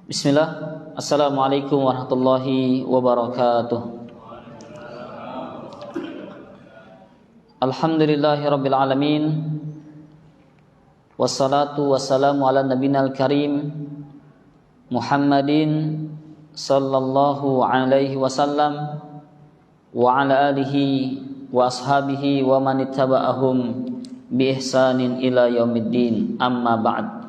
Bismillah. Assalamualaikum warahmatullahi wabarakatuh. Alhamdulillahi rabbil alamin. Wassalatu wassalamu ala nabiyil karim Muhammadin sallallahu alaihi wasallam wa ala alihi wa ashabihi wa man ittaba'ahum bi ihsanin ila yaumiddin. Amma ba'd.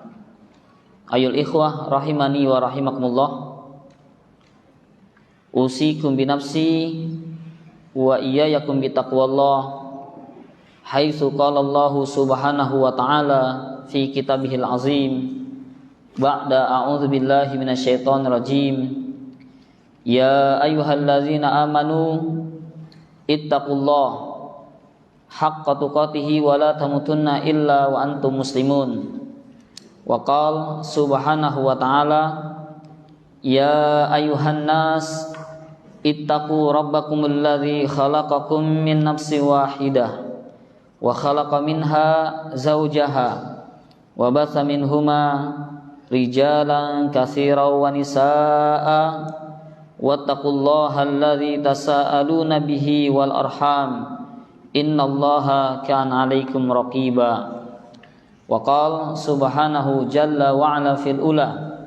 Ayul ikhwah rahimani wa rahimakumullah. Usikum binafsi wa iyyakum bitaqwallah. Haitsu qala Allah subhanahu wa ta'ala fi kitabihil azim ba'da a'udzu billahi minasyaitonir rajim. Ya ayyuhallazina amanu ittaqullaha haqqa tuqatih wa la tamutunna illa wa antum muslimun. Wa qala subhanahu wa ta'ala ya ayyuhan nas ittaqu rabbakumul ladzi khalaqakum min nafsin wahidah wa khalaqa minha zawjaha wa batha minhuma rijalan katsiran wa nisaa'a wattaqullaha alladzi tasaaluna bihi wal arham innallaha kana 'alaikum raqiba. Wa qala subhanahu jalla wa ala fil ula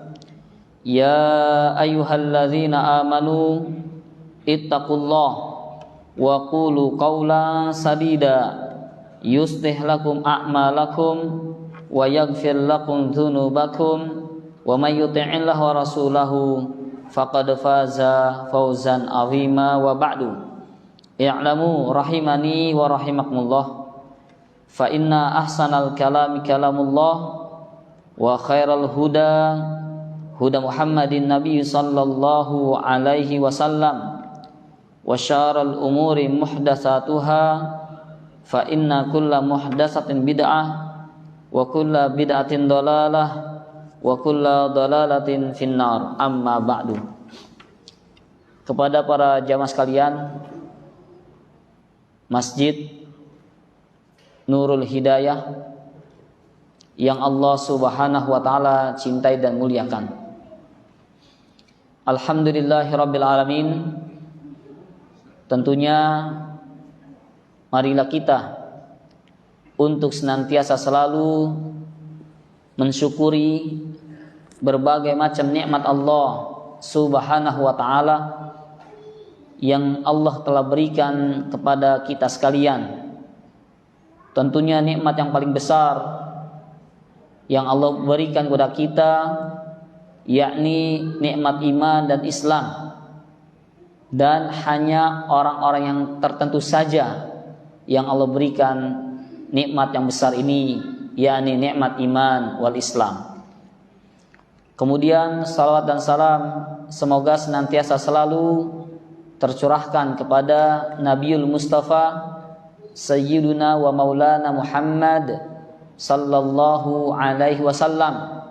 ya ayyuhalladzina amanu ittaqullaha wa qulu qawlan sadida yuslih lakum a'malakum wa yaghfir lakum dzunubakum wa may yuti'illaha wa rasulahu faqad faza fawzan 'azima. Wa ba'du. I'lamu rahimani wa rahimakumullah fa inna ahsanal kalami kalamullah wa khairal huda huda Muhammadin nabiy sallallahu alaihi wasallam wa syarrul umuri muhdatsatuha fa inna kulla muhdatsatin bid'ah wa kulla bid'atin dhalalah wa kulla dhalalatin finnar. Amma ba'du. Kepada para jamaah sekalian Masjid Nurul Hidayah yang Allah subhanahu wa ta'ala cintai dan muliakan, alhamdulillahirabbil alamin. Tentunya marilah kita untuk senantiasa selalu mensyukuri berbagai macam nikmat Allah subhanahu wa ta'ala yang Allah telah berikan kepada kita sekalian. Tentunya nikmat yang paling besar yang Allah berikan kepada kita yakni nikmat iman dan Islam, dan hanya orang-orang yang tertentu saja yang Allah berikan nikmat yang besar ini, yakni nikmat iman wal Islam. Kemudian salawat dan salam semoga senantiasa selalu tercurahkan kepada Nabiul Mustafa Sayyiduna wa Maulana Muhammad sallallahu alaihi wasallam,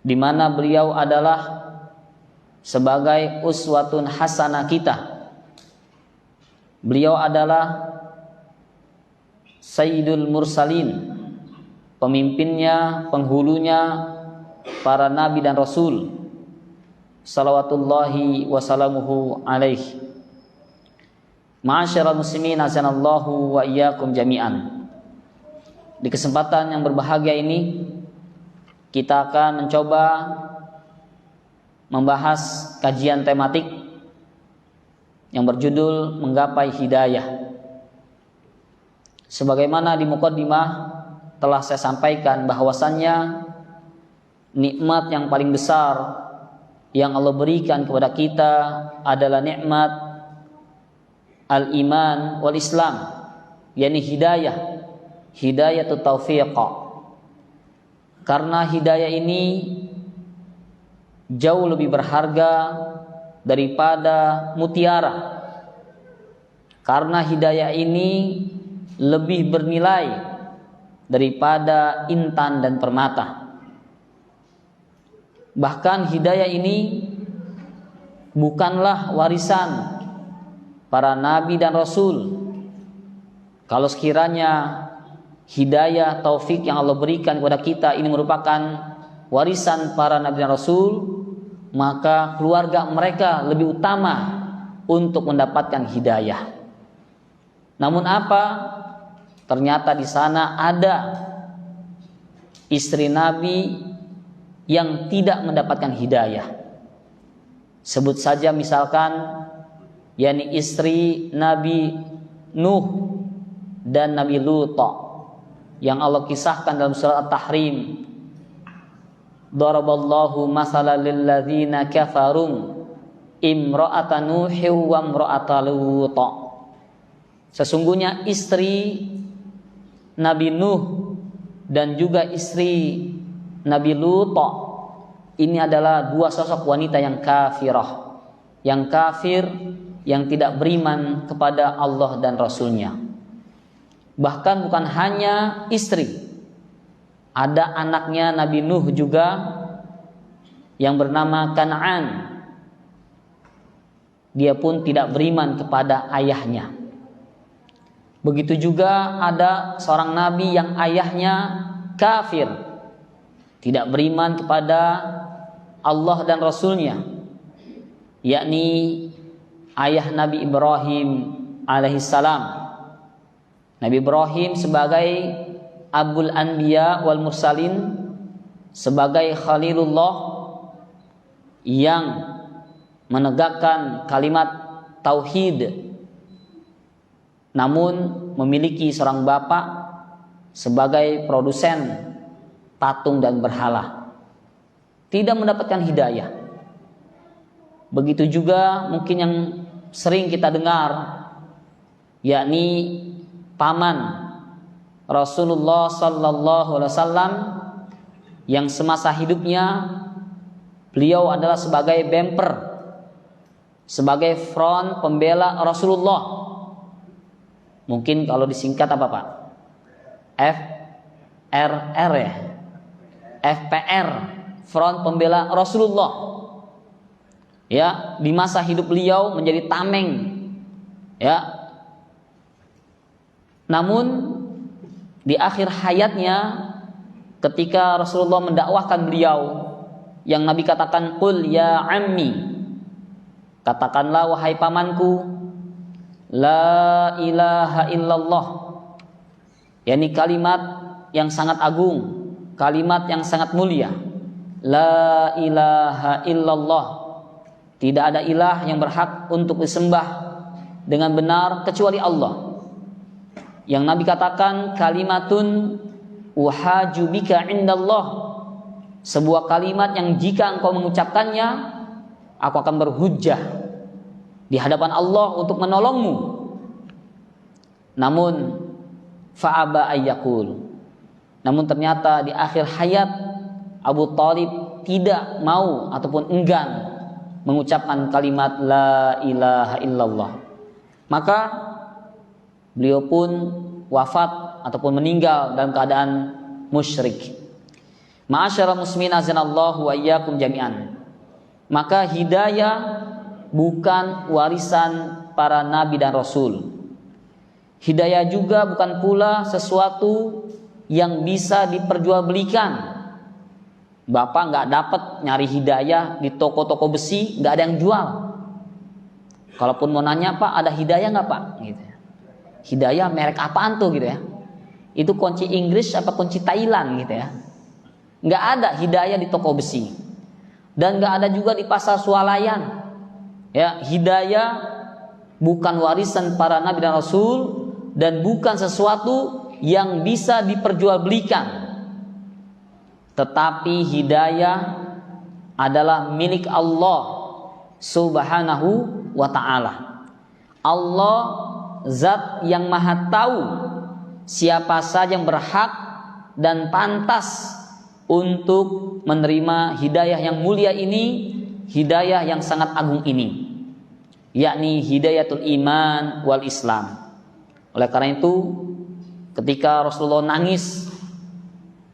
di mana beliau adalah sebagai uswatun hasanah kita. Beliau adalah Sayyidul Mursalin, pemimpinnya, penghulunya para nabi dan rasul, salawatullahi wasalamuhu alaihi. Ma'asyiral muslimin azanallahu wa iyyakum jami'an. Di kesempatan yang berbahagia ini kita akan mencoba membahas kajian tematik yang berjudul Menggapai Hidayah. Sebagaimana di muqaddimah telah saya sampaikan bahwasannya nikmat yang paling besar yang Allah berikan kepada kita adalah nikmat al-iman wal Islam, yakni hidayatut taufiq. Karena hidayah ini jauh lebih berharga daripada mutiara. Karena hidayah ini lebih bernilai daripada intan dan permata. Bahkan hidayah ini bukanlah warisan para nabi dan rasul. Kalau sekiranya hidayah taufik yang Allah berikan kepada kita ini merupakan warisan para nabi dan rasul, maka keluarga mereka lebih utama untuk mendapatkan hidayah. Namun apa? Ternyata di sana ada istri Nabi yang tidak mendapatkan hidayah. Sebut saja misalkan yakni istri Nabi Nuh dan Nabi Lut yang Allah kisahkan dalam surat At-Tahrim. Daraballahu mathalan lil ladzina kafaru imra'ata Nuhi wa imra'ata Lut. Sesungguhnya istri Nabi Nuh dan juga istri Nabi Lut ini adalah dua sosok wanita yang kafirah, yang kafir, yang tidak beriman kepada Allah dan Rasulnya. Bahkan bukan hanya istri, ada anaknya Nabi Nuh juga yang bernama Kan'an. Dia pun tidak beriman kepada ayahnya. Begitu juga ada seorang nabi yang ayahnya kafir, tidak beriman kepada Allah dan Rasulnya, yakni ayah Nabi Ibrahim alaihissalam. Nabi Ibrahim sebagai Abul Anbiya wal Mursalin, sebagai Khalilullah yang menegakkan kalimat tauhid, namun memiliki seorang bapak sebagai produsen patung dan berhala, tidak mendapatkan hidayah. Begitu juga mungkin yang sering kita dengar, yakni paman Rasulullah sallallahu alaihi wasallam yang semasa hidupnya beliau adalah sebagai bemper, sebagai front pembela Rasulullah. Mungkin kalau disingkat apa Pak? FRR ya, FPR, front pembela Rasulullah. Ya, di masa hidup beliau menjadi tameng. Ya. Namun di akhir hayatnya, ketika Rasulullah mendakwahkan beliau, yang Nabi katakan, "Qul ya ammi," katakanlah wahai pamanku, la ilaha illallah, yakni kalimat yang sangat agung, kalimat yang sangat mulia. La ilaha illallah, tidak ada ilah yang berhak untuk disembah dengan benar kecuali Allah. Yang Nabi katakan, kalimatun uhaju bika indallah, sebuah kalimat yang jika engkau mengucapkannya, aku akan berhujjah di hadapan Allah untuk menolongmu. Namun fa'aba ayyakul, namun ternyata di akhir hayat Abu Thalib tidak mau ataupun enggan mengucapkan kalimat la ilaha illallah. Maka beliau pun wafat ataupun meninggal dalam keadaan musyrik. Ma'asyiral muslimin azanallahu wa iyyakum jami'an. Maka hidayah bukan warisan para nabi dan rasul. Hidayah juga bukan pula sesuatu yang bisa diperjualbelikan. Bapak nggak dapat nyari hidayah di toko-toko besi, nggak ada yang jual. Kalaupun mau nanya, Pak ada hidayah nggak Pak? Gitu ya. Hidayah merek apaan tuh gitu ya? Itu kunci Inggris apa kunci Thailand gitu ya? Nggak ada hidayah di toko besi, dan nggak ada juga di pasar swalayan. Ya, hidayah bukan warisan para nabi dan rasul, dan bukan sesuatu yang bisa diperjualbelikan. Tetapi hidayah adalah milik Allah subhanahu wa ta'ala. Allah zat yang maha tahu siapa saja yang berhak dan pantas untuk menerima hidayah yang mulia ini, hidayah yang sangat agung ini, yakni hidayatul iman wal islam. Oleh karena itu, ketika Rasulullah nangis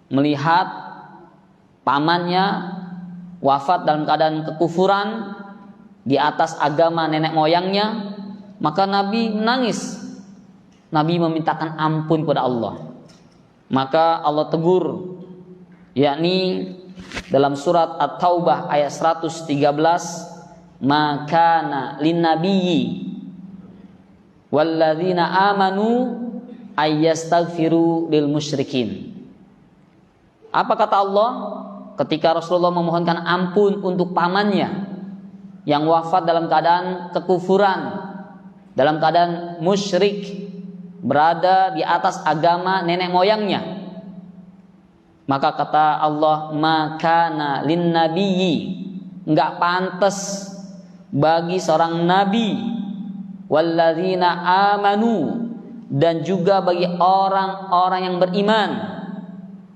melihat pamannya wafat dalam keadaan kekufuran di atas agama nenek moyangnya, maka Nabi menangis. Nabi memintakan ampun kepada Allah. Maka Allah tegur, yakni dalam surat At-Taubah ayat 113, "Makana linnabiyyi walladzina amanu ayyastaghfiru lil musyrikin." Apa kata Allah ketika Rasulullah memohonkan ampun untuk pamannya yang wafat dalam keadaan kekufuran, dalam keadaan musyrik, berada di atas agama nenek moyangnya. Maka kata Allah, "Makana lin nabiyyi," enggak pantas bagi seorang nabi, walladzina amanu, dan juga bagi orang-orang yang beriman.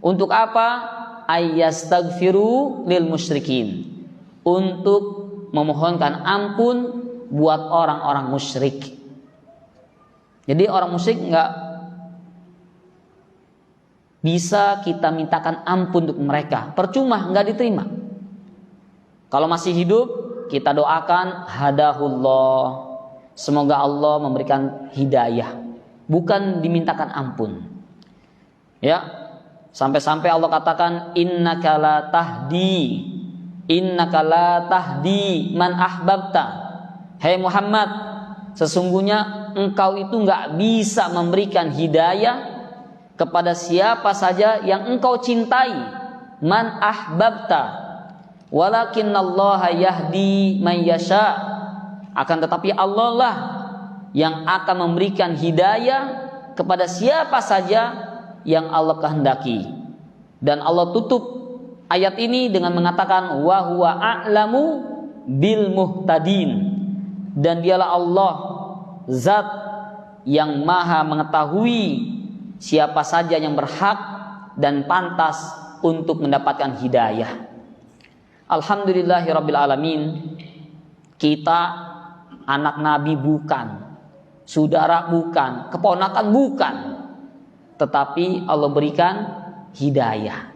Untuk apa? Ayyastaghfiru lil musyrikin, untuk memohonkan ampun buat orang-orang musyrik. Jadi orang musyrik enggak bisa kita mintakan ampun untuk mereka, percuma, enggak diterima. Kalau masih hidup, kita doakan hadahullah, semoga Allah memberikan hidayah, bukan dimintakan ampun. Ya, sampai-sampai Allah katakan, innaka la tahdi man ahbabta. Hai Muhammad, sesungguhnya engkau itu enggak bisa memberikan hidayah kepada siapa saja yang engkau cintai. Man ahbabta, walakinnallaha yahdi man yasha. Akan tetapi Allah lah yang akan memberikan hidayah kepada siapa saja yang Allah kehendaki. Dan Allah tutup ayat ini dengan mengatakan, wa huwa a'lamu bil muhtadin. Dan dialah Allah, zat yang maha mengetahui siapa saja yang berhak dan pantas untuk mendapatkan hidayah. Alhamdulillahirabbil alamin. Kita anak Nabi bukan, saudara bukan, keponakan bukan, tetapi Allah berikan hidayah.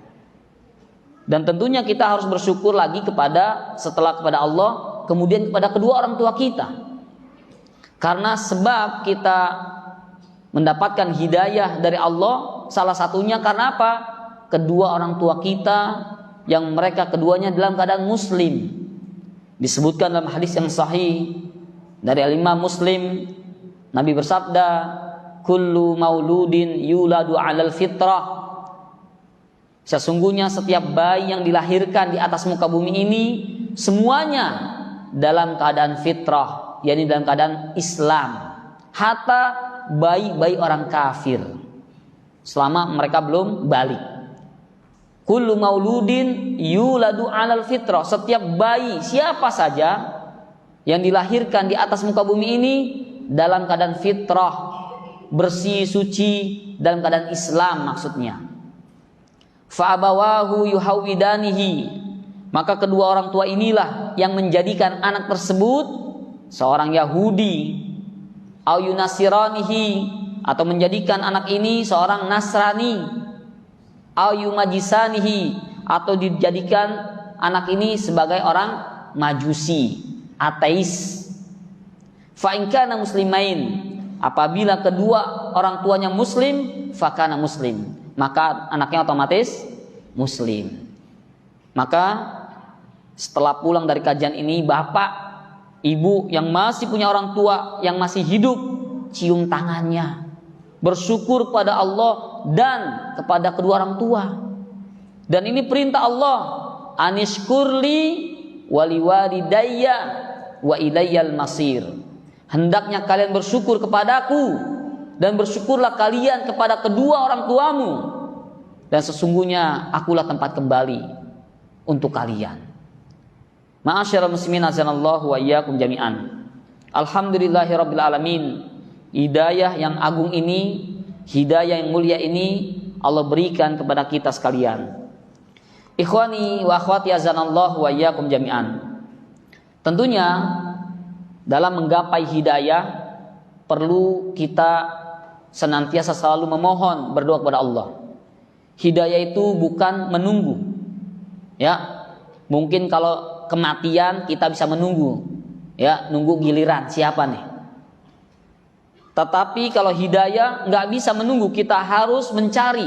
Dan tentunya kita harus bersyukur lagi setelah kepada Allah, kemudian kepada kedua orang tua kita. Karena sebab kita mendapatkan hidayah dari Allah, salah satunya karena apa? Kedua orang tua kita yang mereka keduanya dalam keadaan muslim. Disebutkan dalam hadis yang sahih dari Al-Imam Muslim, Nabi bersabda, kullu mauludin yuladu 'alal fitrah. Sesungguhnya setiap bayi yang dilahirkan di atas muka bumi ini semuanya dalam keadaan fitrah, yakni dalam keadaan Islam. Hatta bayi-bayi orang kafir, selama mereka belum balik. Kullu mauludin yuladu 'alal fitrah. Setiap bayi siapa saja yang dilahirkan di atas muka bumi ini dalam keadaan fitrah, bersih, suci, dalam keadaan Islam maksudnya. Fa'abawahu yuhawidanihi. Maka kedua orang tua inilah yang menjadikan anak tersebut seorang Yahudi, au yunasiranihi, atau menjadikan anak ini seorang Nasrani, au yumajisanihi, atau dijadikan anak ini sebagai orang Majusi, ateis. Fa in kana muslimain, apabila kedua orang tuanya muslim, fakana muslim, maka anaknya otomatis muslim. Maka setelah pulang dari kajian ini, bapak, ibu yang masih punya orang tua yang masih hidup, cium tangannya, bersyukur pada Allah dan kepada kedua orang tua. Dan ini perintah Allah, anishkurli waliwadidayya wa ilayyal masir. Hendaknya kalian bersyukur kepadaku dan bersyukurlah kalian kepada kedua orang tuamu, dan sesungguhnya akulah tempat kembali untuk kalian. Ma'asyiral muslimin azanallahu wa iyyakum jami'an. Alhamdulillahirabbil alamin. Hidayah yang agung ini, hidayah yang mulia ini Allah berikan kepada kita sekalian. Ikhwani wa akhwati azanallahu wa iyyakum jami'an. Tentunya dalam menggapai hidayah perlu kita senantiasa selalu memohon, berdoa kepada Allah. Hidayah itu bukan menunggu. Ya, mungkin kalau kematian kita bisa menunggu, ya, nunggu giliran siapa nih. Tetapi kalau hidayah nggak bisa menunggu, kita harus mencari.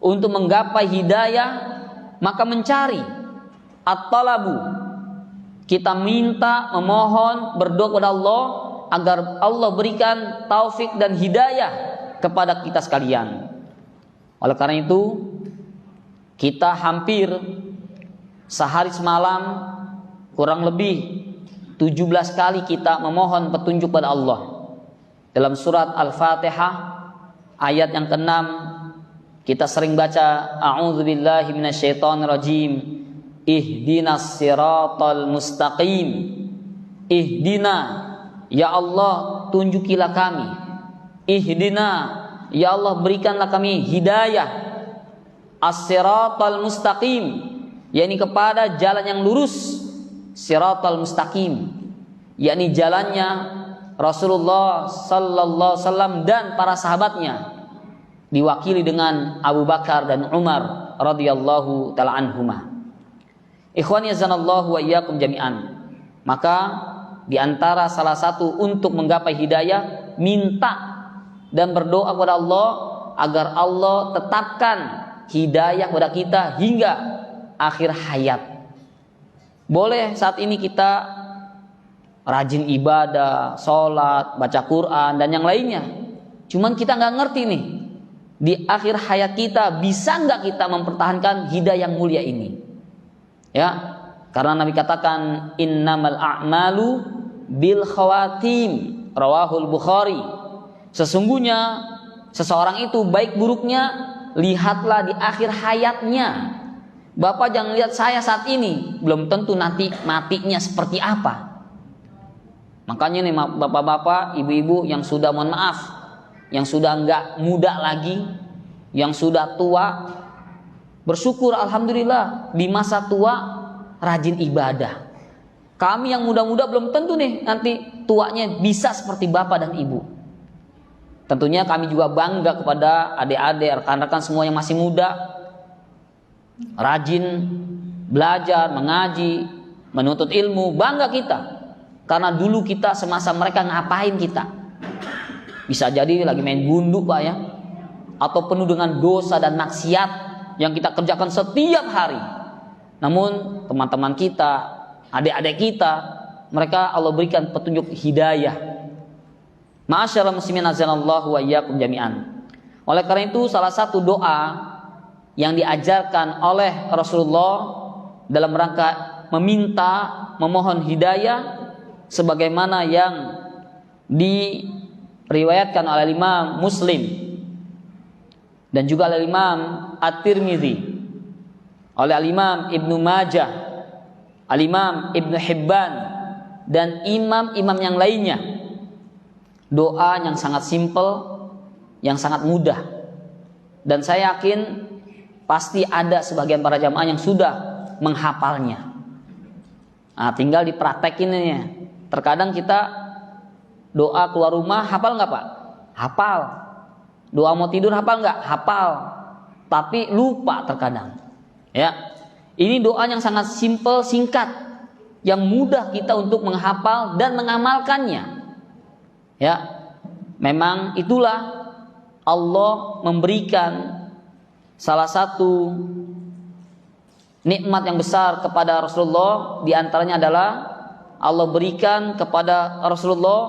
Untuk menggapai hidayah maka mencari, at-talabu, kita minta, memohon, berdoa kepada Allah agar Allah berikan taufik dan hidayah kepada kita sekalian. Oleh karena itu, kita hampir sehari semalam kurang lebih 17 kali kita memohon petunjuk pada Allah. Dalam surat Al-Fatihah ayat yang ke-6 kita sering baca, a'udzubillahi minasyaitonirrajim, ihdinas siratal mustaqim. Ihdina, ya Allah tunjukilah kami. Ihdina, ya Allah berikanlah kami hidayah. As-siratal mustaqim, yakni kepada jalan yang lurus. Siratal mustaqim, yakni jalannya Rasulullah sallallahu alaihi wasallam dan para sahabatnya, diwakili dengan Abu Bakar dan Umar radhiyallahu taala anhuma. Ikhwani azanallahu wa iyyakum jami'an. Maka di antara salah satu untuk menggapai hidayah, minta dan berdoa kepada Allah agar Allah tetapkan hidayah kepada kita hingga akhir hayat. Boleh saat ini kita rajin ibadah, sholat, baca Quran dan yang lainnya, cuman kita nggak ngerti nih, di akhir hayat kita bisa nggak kita mempertahankan hidayah yang mulia ini? Ya, karena Nabi katakan innamal a'malu bil khawatim, rawahul Bukhari. Sesungguhnya seseorang itu baik buruknya lihatlah di akhir hayatnya. Bapak jangan lihat saya saat ini, belum tentu nanti matinya seperti apa. Makanya nih bapak-bapak, ibu-ibu yang sudah, mohon maaf, yang sudah nggak muda lagi, yang sudah tua, bersyukur alhamdulillah di masa tua rajin ibadah. Kami yang muda-muda belum tentu nih nanti tuanya bisa seperti bapak dan ibu. Tentunya kami juga bangga kepada adik-adik, rekan-rekan semua yang masih muda, rajin belajar, mengaji, menuntut ilmu, bangga kita. Karena dulu kita semasa mereka ngapain kita? Bisa jadi lagi main gundu Pak ya, atau penuh dengan dosa dan maksiat yang kita kerjakan setiap hari. Namun teman-teman kita, adik-adik kita, mereka Allah berikan petunjuk hidayah. Ma'asyiral muslimin azanallahu wa iyyakum jami'an. Oleh karena itu salah satu doa yang diajarkan oleh Rasulullah dalam rangka meminta, memohon hidayah, sebagaimana yang diriwayatkan oleh Imam Muslim dan juga oleh Imam At-Tirmidzi, oleh Imam Ibnu Majah, Imam Ibnu Hibban dan imam-imam yang lainnya. Doa yang sangat simpel, yang sangat mudah, dan saya yakin pasti ada sebagian para jamaah yang sudah menghafalnya. Nah, tinggal dipraktekinnya. Terkadang kita doa keluar rumah hafal nggak Pak? Hafal. Doa mau tidur hafal nggak? Hafal. Tapi lupa terkadang. Ya, ini doa yang sangat simpel, singkat, yang mudah kita untuk menghafal dan mengamalkannya. Ya, memang itulah Allah memberikan salah satu nikmat yang besar kepada Rasulullah. Di antaranya adalah Allah berikan kepada Rasulullah,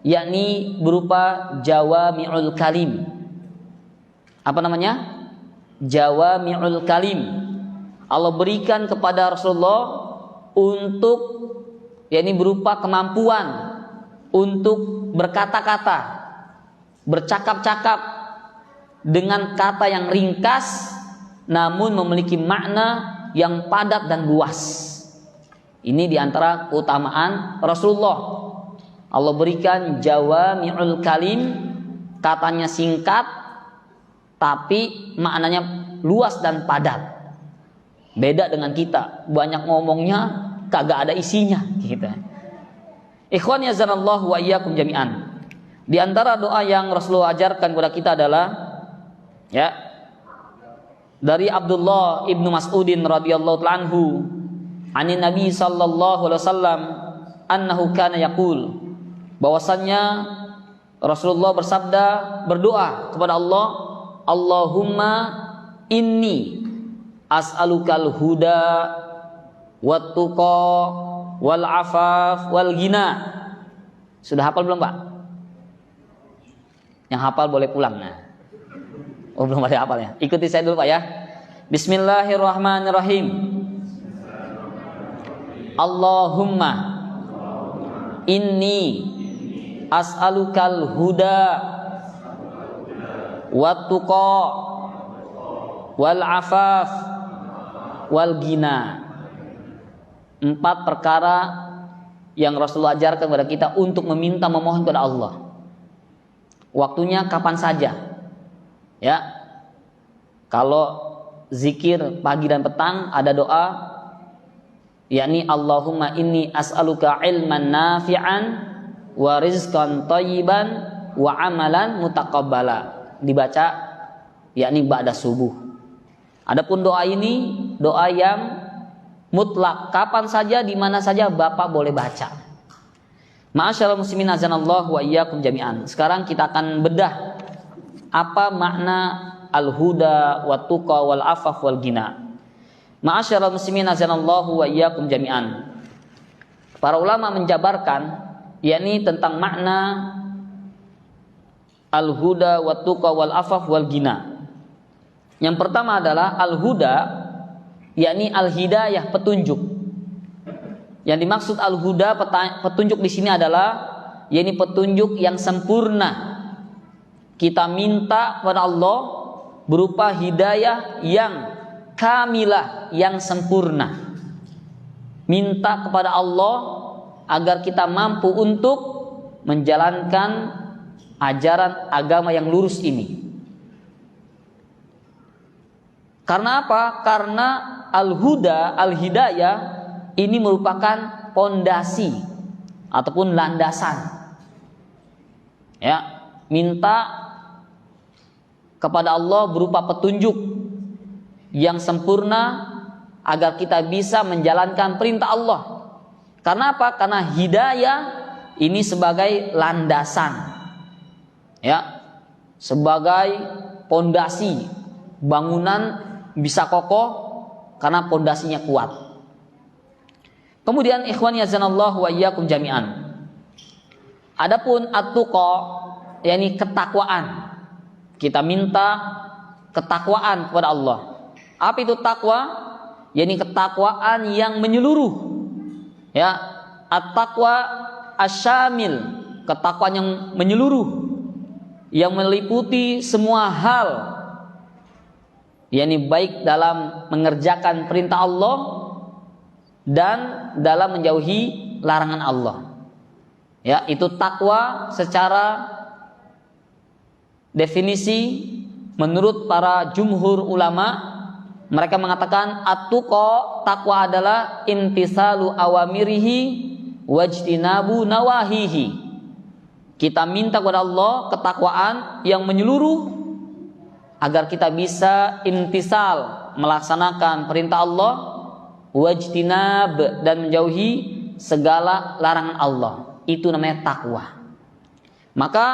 yakni berupa jawami'ul kalim. Apa namanya? Jawami'ul kalim. Allah berikan kepada Rasulullah untuk, yakni berupa kemampuan untuk berkata-kata, bercakap-cakap dengan kata yang ringkas namun memiliki makna yang padat dan luas. Ini diantara keutamaan Rasulullah. Allah berikan jawami'ul kalim, katanya singkat tapi maknanya luas dan padat. Beda dengan kita, banyak ngomongnya kagak ada isinya gitu. Ikhwani azanallahu wa iyyakum jami'an. Di antara doa yang Rasulullah ajarkan kepada kita adalah, ya, dari Abdullah ibnu Mas'udin radhiyallahu anhu, anin Nabi sallallahu alaihi wasallam annahu kana yaqul, bahwasannya Rasulullah bersabda, berdoa kepada Allah, Allahumma inni as'alukal huda wat tuqa wal afaf wal ghina. Sudah hafal belum Pak? Yang hafal boleh pulang. Nah. Oh belum ada hafalnya. Ikuti saya dulu Pak ya. Bismillahirrahmanirrahim. Allahumma inni as'alukal huda wat tuqa wal afaf wal ghina. 4 perkara yang Rasulullah ajarkan kepada kita untuk meminta memohon kepada Allah. Waktunya kapan saja. Ya. Kalau zikir pagi dan petang ada doa, yakni Allahumma inni as'aluka ilman nafi'an wa rizqan thayyiban wa amalan mutaqabbala. Dibaca yakni ba'da subuh. Adapun doa ini doa yang mutlak, kapan saja di mana saja Bapak boleh baca. Ma'asyiral muslimin azanallahu wa iyyakum jami'an. Sekarang kita akan bedah apa makna al-huda wat tuqa wal afaf wal ghina. Ma'asyiral muslimin azanallahu wa iyyakum jami'an. Para ulama menjabarkan yakni tentang makna al-huda wat tuqa wal afaf wal ghina. Yang pertama adalah al-huda yakni al-hidayah, petunjuk. Yang dimaksud al-huda, petunjuk di sini adalah yakni petunjuk yang sempurna. Kita minta kepada Allah berupa hidayah yang kamilah, yang sempurna. Minta kepada Allah agar kita mampu untuk menjalankan ajaran agama yang lurus ini. Karena apa? Karena al-huda, al-hidayah ini merupakan pondasi ataupun landasan. Ya, minta kepada Allah berupa petunjuk yang sempurna agar kita bisa menjalankan perintah Allah. Karena apa? Karena hidayah ini sebagai landasan. Ya, sebagai pondasi bangunan bisa kokoh karena pondasinya kuat. Kemudian ikhwan yazanallahu wa iyyakum jami'an. Adapun at-tuqa yakni ketakwaan. Kita minta ketakwaan kepada Allah. Apa itu takwa? Yakni ketakwaan yang menyeluruh. Ya, at-taqwa asyamil, ketakwaan yang menyeluruh, yang meliputi semua hal. yakni baik dalam mengerjakan perintah Allah dan dalam menjauhi larangan Allah. Ya, itu takwa secara definisi menurut para jumhur ulama. Mereka mengatakan at-tuqa, takwa adalah imtisalu awamirihi wajtinabu nawahihi. Kita minta kepada Allah ketakwaan yang menyeluruh agar kita bisa imtisal, melaksanakan perintah Allah, wajtinab, dan menjauhi segala larangan Allah. Itu namanya takwa. Maka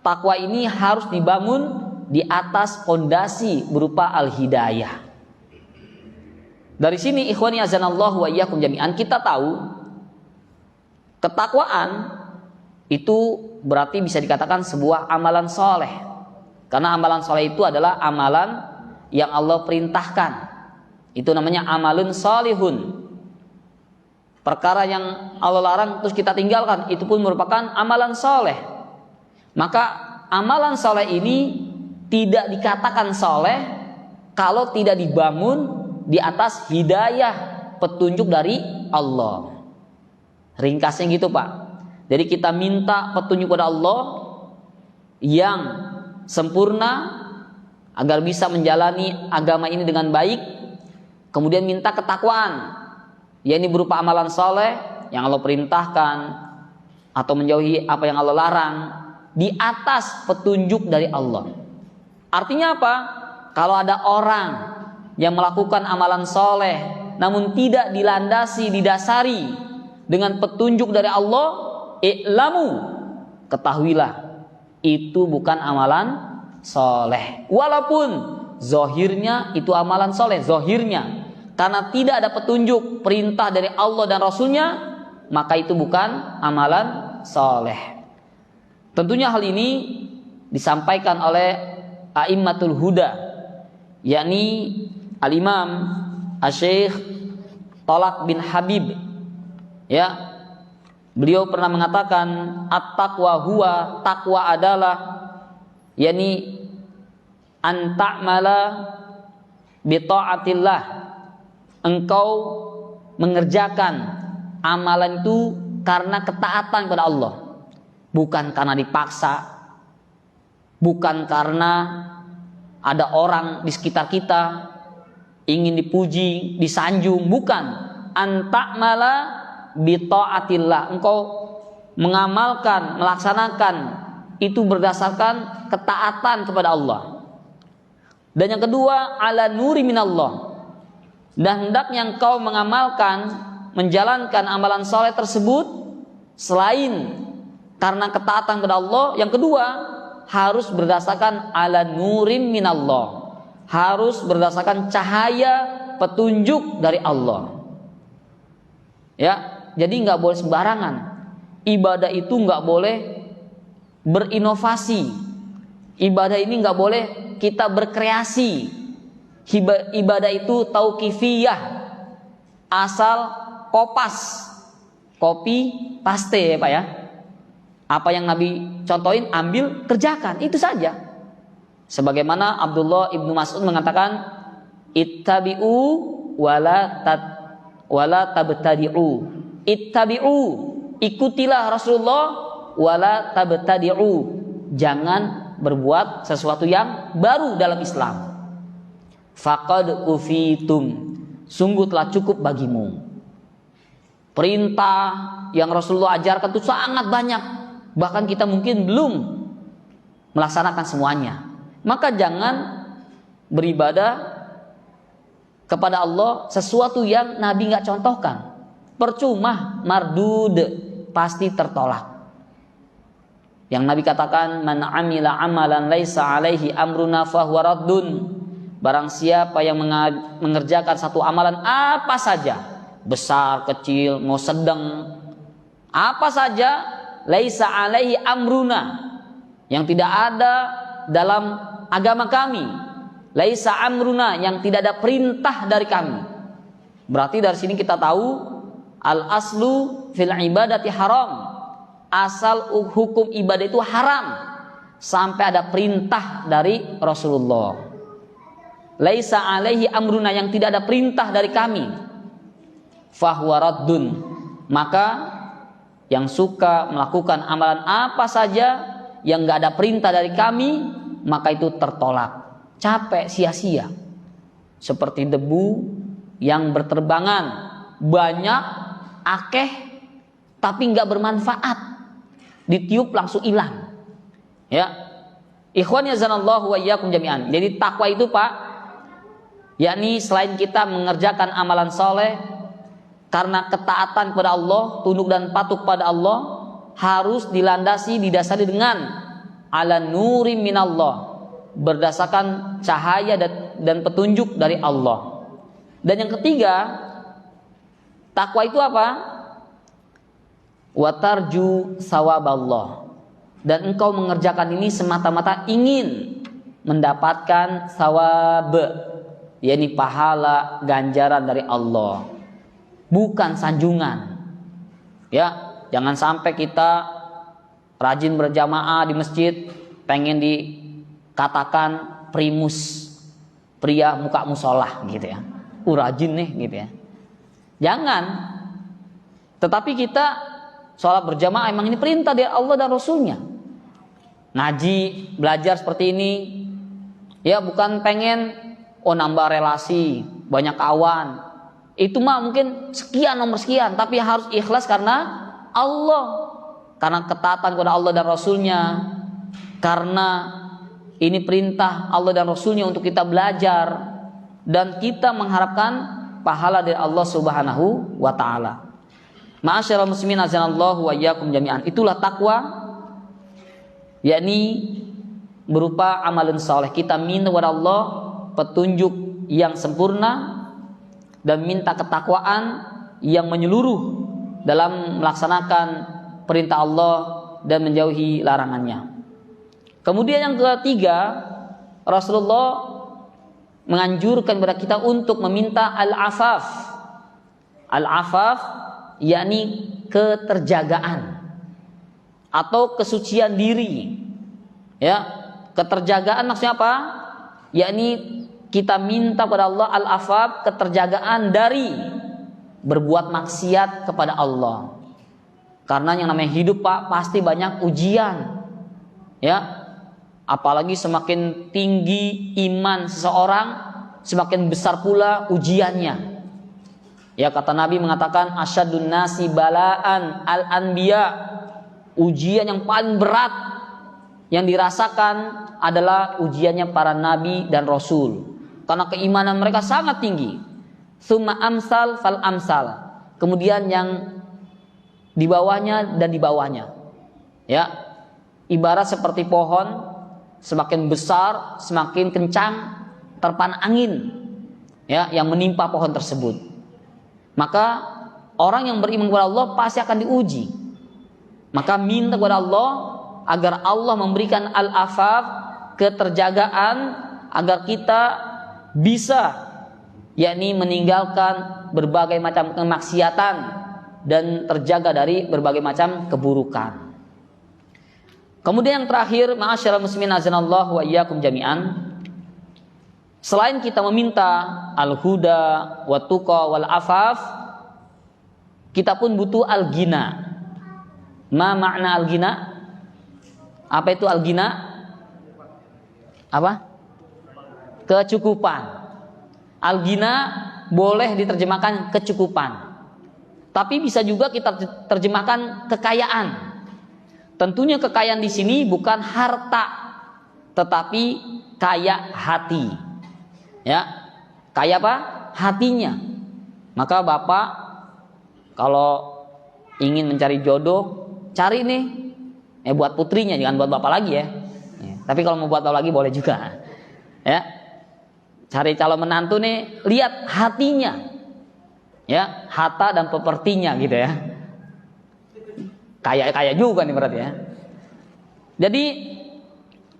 takwa ini harus dibangun di atas fondasi berupa al-hidayah. Dari sini ikhwani azanallahu wa iyyakum jami'an, kita tahu ketakwaan itu berarti bisa dikatakan sebuah amalan soleh. Karena amalan soleh itu adalah amalan yang Allah perintahkan. Itu namanya amalun solihun. Perkara yang Allah larang terus kita tinggalkan, itu pun merupakan amalan soleh. Maka amalan soleh ini tidak dikatakan soleh kalau tidak dibangun di atas hidayah, petunjuk dari Allah. Ringkasnya gitu Pak. Jadi kita minta petunjuk kepada Allah yang sempurna agar bisa menjalani agama ini dengan baik. Kemudian minta ketakwaan, yakni berupa amalan soleh yang Allah perintahkan atau menjauhi apa yang Allah larang di atas petunjuk dari Allah. Artinya apa? Kalau ada orang yang melakukan amalan soleh namun tidak dilandasi, didasari dengan petunjuk dari Allah, i'lamu, ketahuilah itu bukan amalan soleh. Walaupun zohirnya itu amalan soleh, zohirnya. Karena tidak ada petunjuk perintah dari Allah dan Rasulnya, maka itu bukan amalan soleh. Tentunya hal ini disampaikan oleh a'immatul huda, yakni al-imam Asy-Syaikh Thalaq bin Habib. Ya, beliau pernah mengatakan at-taqwa huwa, takwa adalah yakni an ta'mala bi ta'atillah, engkau mengerjakan amalan itu karena ketaatan kepada Allah, bukan karena dipaksa, bukan karena ada orang di sekitar kita ingin dipuji, disanjung, bukan. An ta'mala bi ta'atillah, engkau mengamalkan, melaksanakan itu berdasarkan ketaatan kepada Allah. Dan yang kedua, ala nuri minallah, dan hendaknya engkau mengamalkan, menjalankan amalan soleh tersebut selain karena ketaatan kepada Allah. Yang kedua, harus berdasarkan ala nurim minallah, harus berdasarkan cahaya petunjuk dari Allah. Ya, jadi nggak boleh sembarangan. Ibadah itu nggak boleh berinovasi. Ibadah ini nggak boleh kita berkreasi. Ibadah itu tauqifiyah, asal kopas, copy paste ya Pak ya. Apa yang Nabi contohin, ambil, kerjakan, itu saja. Sebagaimana Abdullah ibnu Mas'ud mengatakan, ittabi'u wala tabtadi'u. Ittabi'u, ikutilah Rasulullah, wala tabtadi'u, jangan berbuat sesuatu yang baru dalam Islam. Faqad ufitum, sungguh telah cukup bagimu. Perintah yang Rasulullah ajarkan itu sangat banyak, bahkan kita mungkin belum melaksanakan semuanya. Maka jangan beribadah kepada Allah sesuatu yang Nabi nggak contohkan. Percuma, mardud, pasti tertolak. Yang Nabi katakan, man amila amalan laisa alaihi amruna fahuwa raddun. Barang siapa yang mengerjakan satu amalan apa saja, besar, kecil, mau sedang, apa saja, laisa alaihi amruna, yang tidak ada dalam agama kami, laisa amruna, yang tidak ada perintah dari kami. Berarti dari sini kita tahu al aslu fil ibadati haram, asal hukum ibadah itu haram sampai ada perintah dari Rasulullah. Laisa alaihi amruna, yang tidak ada perintah dari kami, fahuwa raddun, maka yang suka melakukan amalan apa saja yang nggak ada perintah dari kami, maka itu tertolak, capek, sia-sia, seperti debu yang berterbangan banyak, akeh, tapi nggak bermanfaat, ditiup langsung hilang. Ya, ikhwan yazanallahu wa iyyakum jami'an. Jadi takwa itu Pak, yakni selain kita mengerjakan amalan soleh karena ketaatan kepada Allah, tunduk dan patuh kepada Allah, harus dilandasi, didasari dengan ala nuri minallah, berdasarkan cahaya dan petunjuk dari Allah. Dan yang ketiga, takwa itu apa? Watarju sawaballah, dan engkau mengerjakan ini semata-mata ingin mendapatkan sawab, yakni pahala, ganjaran dari Allah, bukan sanjungan. Ya, jangan sampai kita rajin berjamaah di masjid pengen dikatakan primus, pria muka musolah gitu ya. Rajin nih gitu ya. Jangan. Tetapi kita sholat berjamaah emang ini perintah dari Allah dan Rasulnya. Ngaji, belajar seperti ini, ya bukan pengen nambah relasi, banyak kawan. Itu mah mungkin sekian nomor sekian, tapi harus ikhlas karena Allah, karena ketaatan kepada Allah dan Rasulnya, karena ini perintah Allah dan Rasulnya untuk kita belajar, dan kita mengharapkan pahala dari Allah Subhanahu wa ta'ala. Ma'asyiral muslimin azanallahu wa iyyakum jami'an. Itulah takwa, yakni berupa amalan saleh. Kita minta kepada Allah petunjuk yang sempurna dan minta ketakwaan yang menyeluruh dalam melaksanakan perintah Allah dan menjauhi larangannya. Kemudian yang ketiga, Rasulullah menganjurkan kepada kita untuk meminta al-afaf. Al-afaf yakni keterjagaan atau kesucian diri. Ya, keterjagaan maksudnya apa? Yakni kita minta kepada Allah al-afaf, keterjagaan dari berbuat maksiat kepada Allah. Karena yang namanya hidup Pak pasti banyak ujian. Ya. Apalagi semakin tinggi iman seseorang, semakin besar pula ujiannya. Ya, kata Nabi mengatakan asyadun nasi balaan al-anbiya. Ujian yang paling berat yang dirasakan adalah ujiannya para nabi dan rasul. Karena keimanan mereka sangat tinggi. Tsumma amsal fal amsal. Kemudian yang di bawahnya dan di bawahnya. Ya. Ibarat seperti pohon, semakin besar, semakin kencang terpaan angin, ya, yang menimpa pohon tersebut. Maka orang yang beriman kepada Allah pasti akan diuji. Maka minta kepada Allah agar Allah memberikan al-afaf, keterjagaan, agar kita bisa, yakni meninggalkan berbagai macam kemaksiatan dan terjaga dari berbagai macam keburukan. Kemudian yang terakhir, ma'asyiral muslimin azanallahu wa iyyakum jami'an. Selain kita meminta al-huda wa tuqa wal afaf, kita pun butuh al-ghina. Ma makna al-ghina? Apa itu al-ghina? Apa? Kecukupan. Al-ghina boleh diterjemahkan kecukupan. Tapi bisa juga kita terjemahkan kekayaan. Tentunya kekayaan di sini bukan harta, tetapi kaya hati. Ya, kaya apa? Hatinya. Maka Bapak kalau ingin mencari jodoh, cari nih, buat putrinya, jangan buat Bapak lagi ya. Tapi kalau mau buat Bapak lagi boleh juga. Ya, cari calon menantu nih, lihat hatinya, ya, harta dan propertinya gitu ya. Kaya juga nih berarti ya. Jadi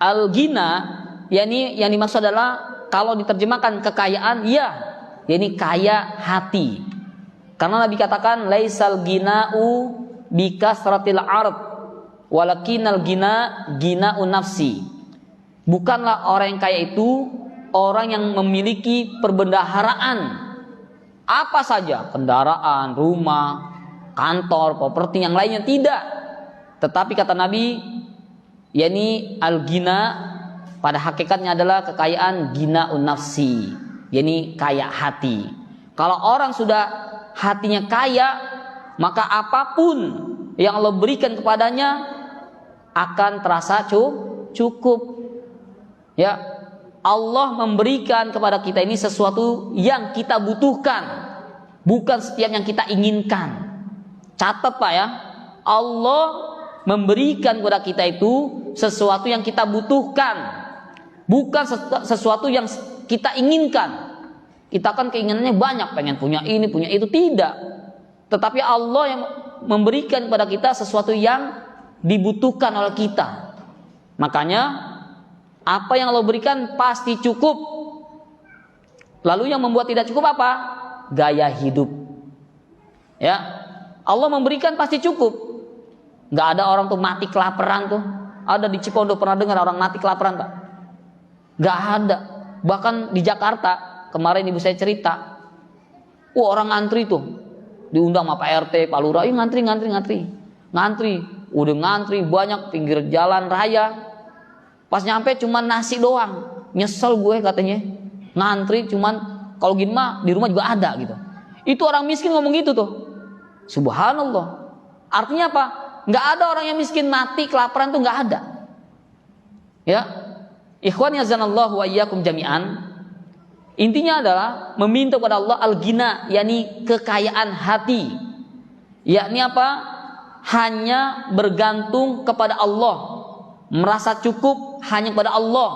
al-ghina yang dimaksud adalah kalau diterjemahkan kekayaan, ya, yakni kaya hati. Karena Nabi katakan laisal ghina'u bikasratil ard walakinal ghina'un nafsi. Bukanlah orang yang kaya itu orang yang memiliki perbendaharaan apa saja, kendaraan, rumah, kantor, properti yang lainnya, tidak. Tetapi kata Nabi, yakni al-ghina pada hakikatnya adalah kekayaan ghinaun nafsi, yakni kaya hati. Kalau orang sudah hatinya kaya, maka apapun yang Allah berikan kepadanya akan terasa cukup. Ya, Allah memberikan kepada kita ini sesuatu yang kita butuhkan, bukan setiap yang kita inginkan. Catat Pak ya, Allah memberikan kepada kita itu sesuatu yang kita butuhkan, bukan sesuatu yang kita inginkan. Kita kan keinginannya banyak, pengen punya ini, punya itu, tidak. Tetapi Allah yang memberikan kepada kita sesuatu yang dibutuhkan oleh kita. Makanya apa yang Allah berikan pasti cukup. Lalu yang membuat tidak cukup apa? Gaya hidup. Ya, Allah memberikan pasti cukup. Gak ada orang tuh mati kelaparan tuh. Ada di Cipondo pernah dengar orang mati kelaparan Pak? Gak ada. Bahkan di Jakarta kemarin ibu saya cerita, orang ngantri tuh, diundang sama Pak RT, Pak Lurah, ngantri, udah ngantri banyak pinggir jalan raya. Pas nyampe cuman nasi doang, nyesel gue katanya, ngantri cuman kalau gini mah di rumah juga ada gitu. Itu orang miskin ngomong gitu tuh. Subhanallah. Artinya apa? Nggak ada orang yang miskin mati kelaparan tuh, nggak ada. Ya, ikhwan yazanallahu wa iyyakum jami'an. Intinya adalah meminta kepada Allah al-ghina, yakni kekayaan hati. Yakni apa? Hanya bergantung kepada Allah, merasa cukup hanya kepada Allah,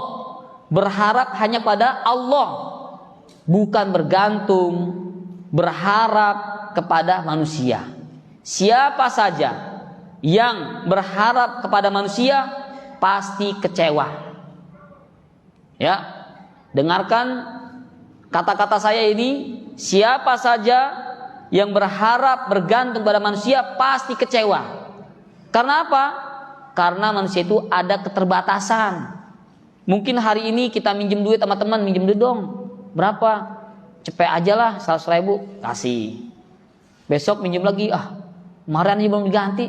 berharap hanya pada Allah, bukan bergantung berharap kepada manusia. Siapa saja yang berharap kepada manusia pasti kecewa. Ya, dengarkan kata-kata saya ini, siapa saja yang berharap bergantung pada manusia pasti kecewa. Karena apa? Karena manusia itu ada keterbatasan. Mungkin hari ini kita minjem duit sama teman, minjem duit dong. Berapa? Cepet aja lah, 100.000, kasih. Besok minjem lagi, kemarin aja belum diganti.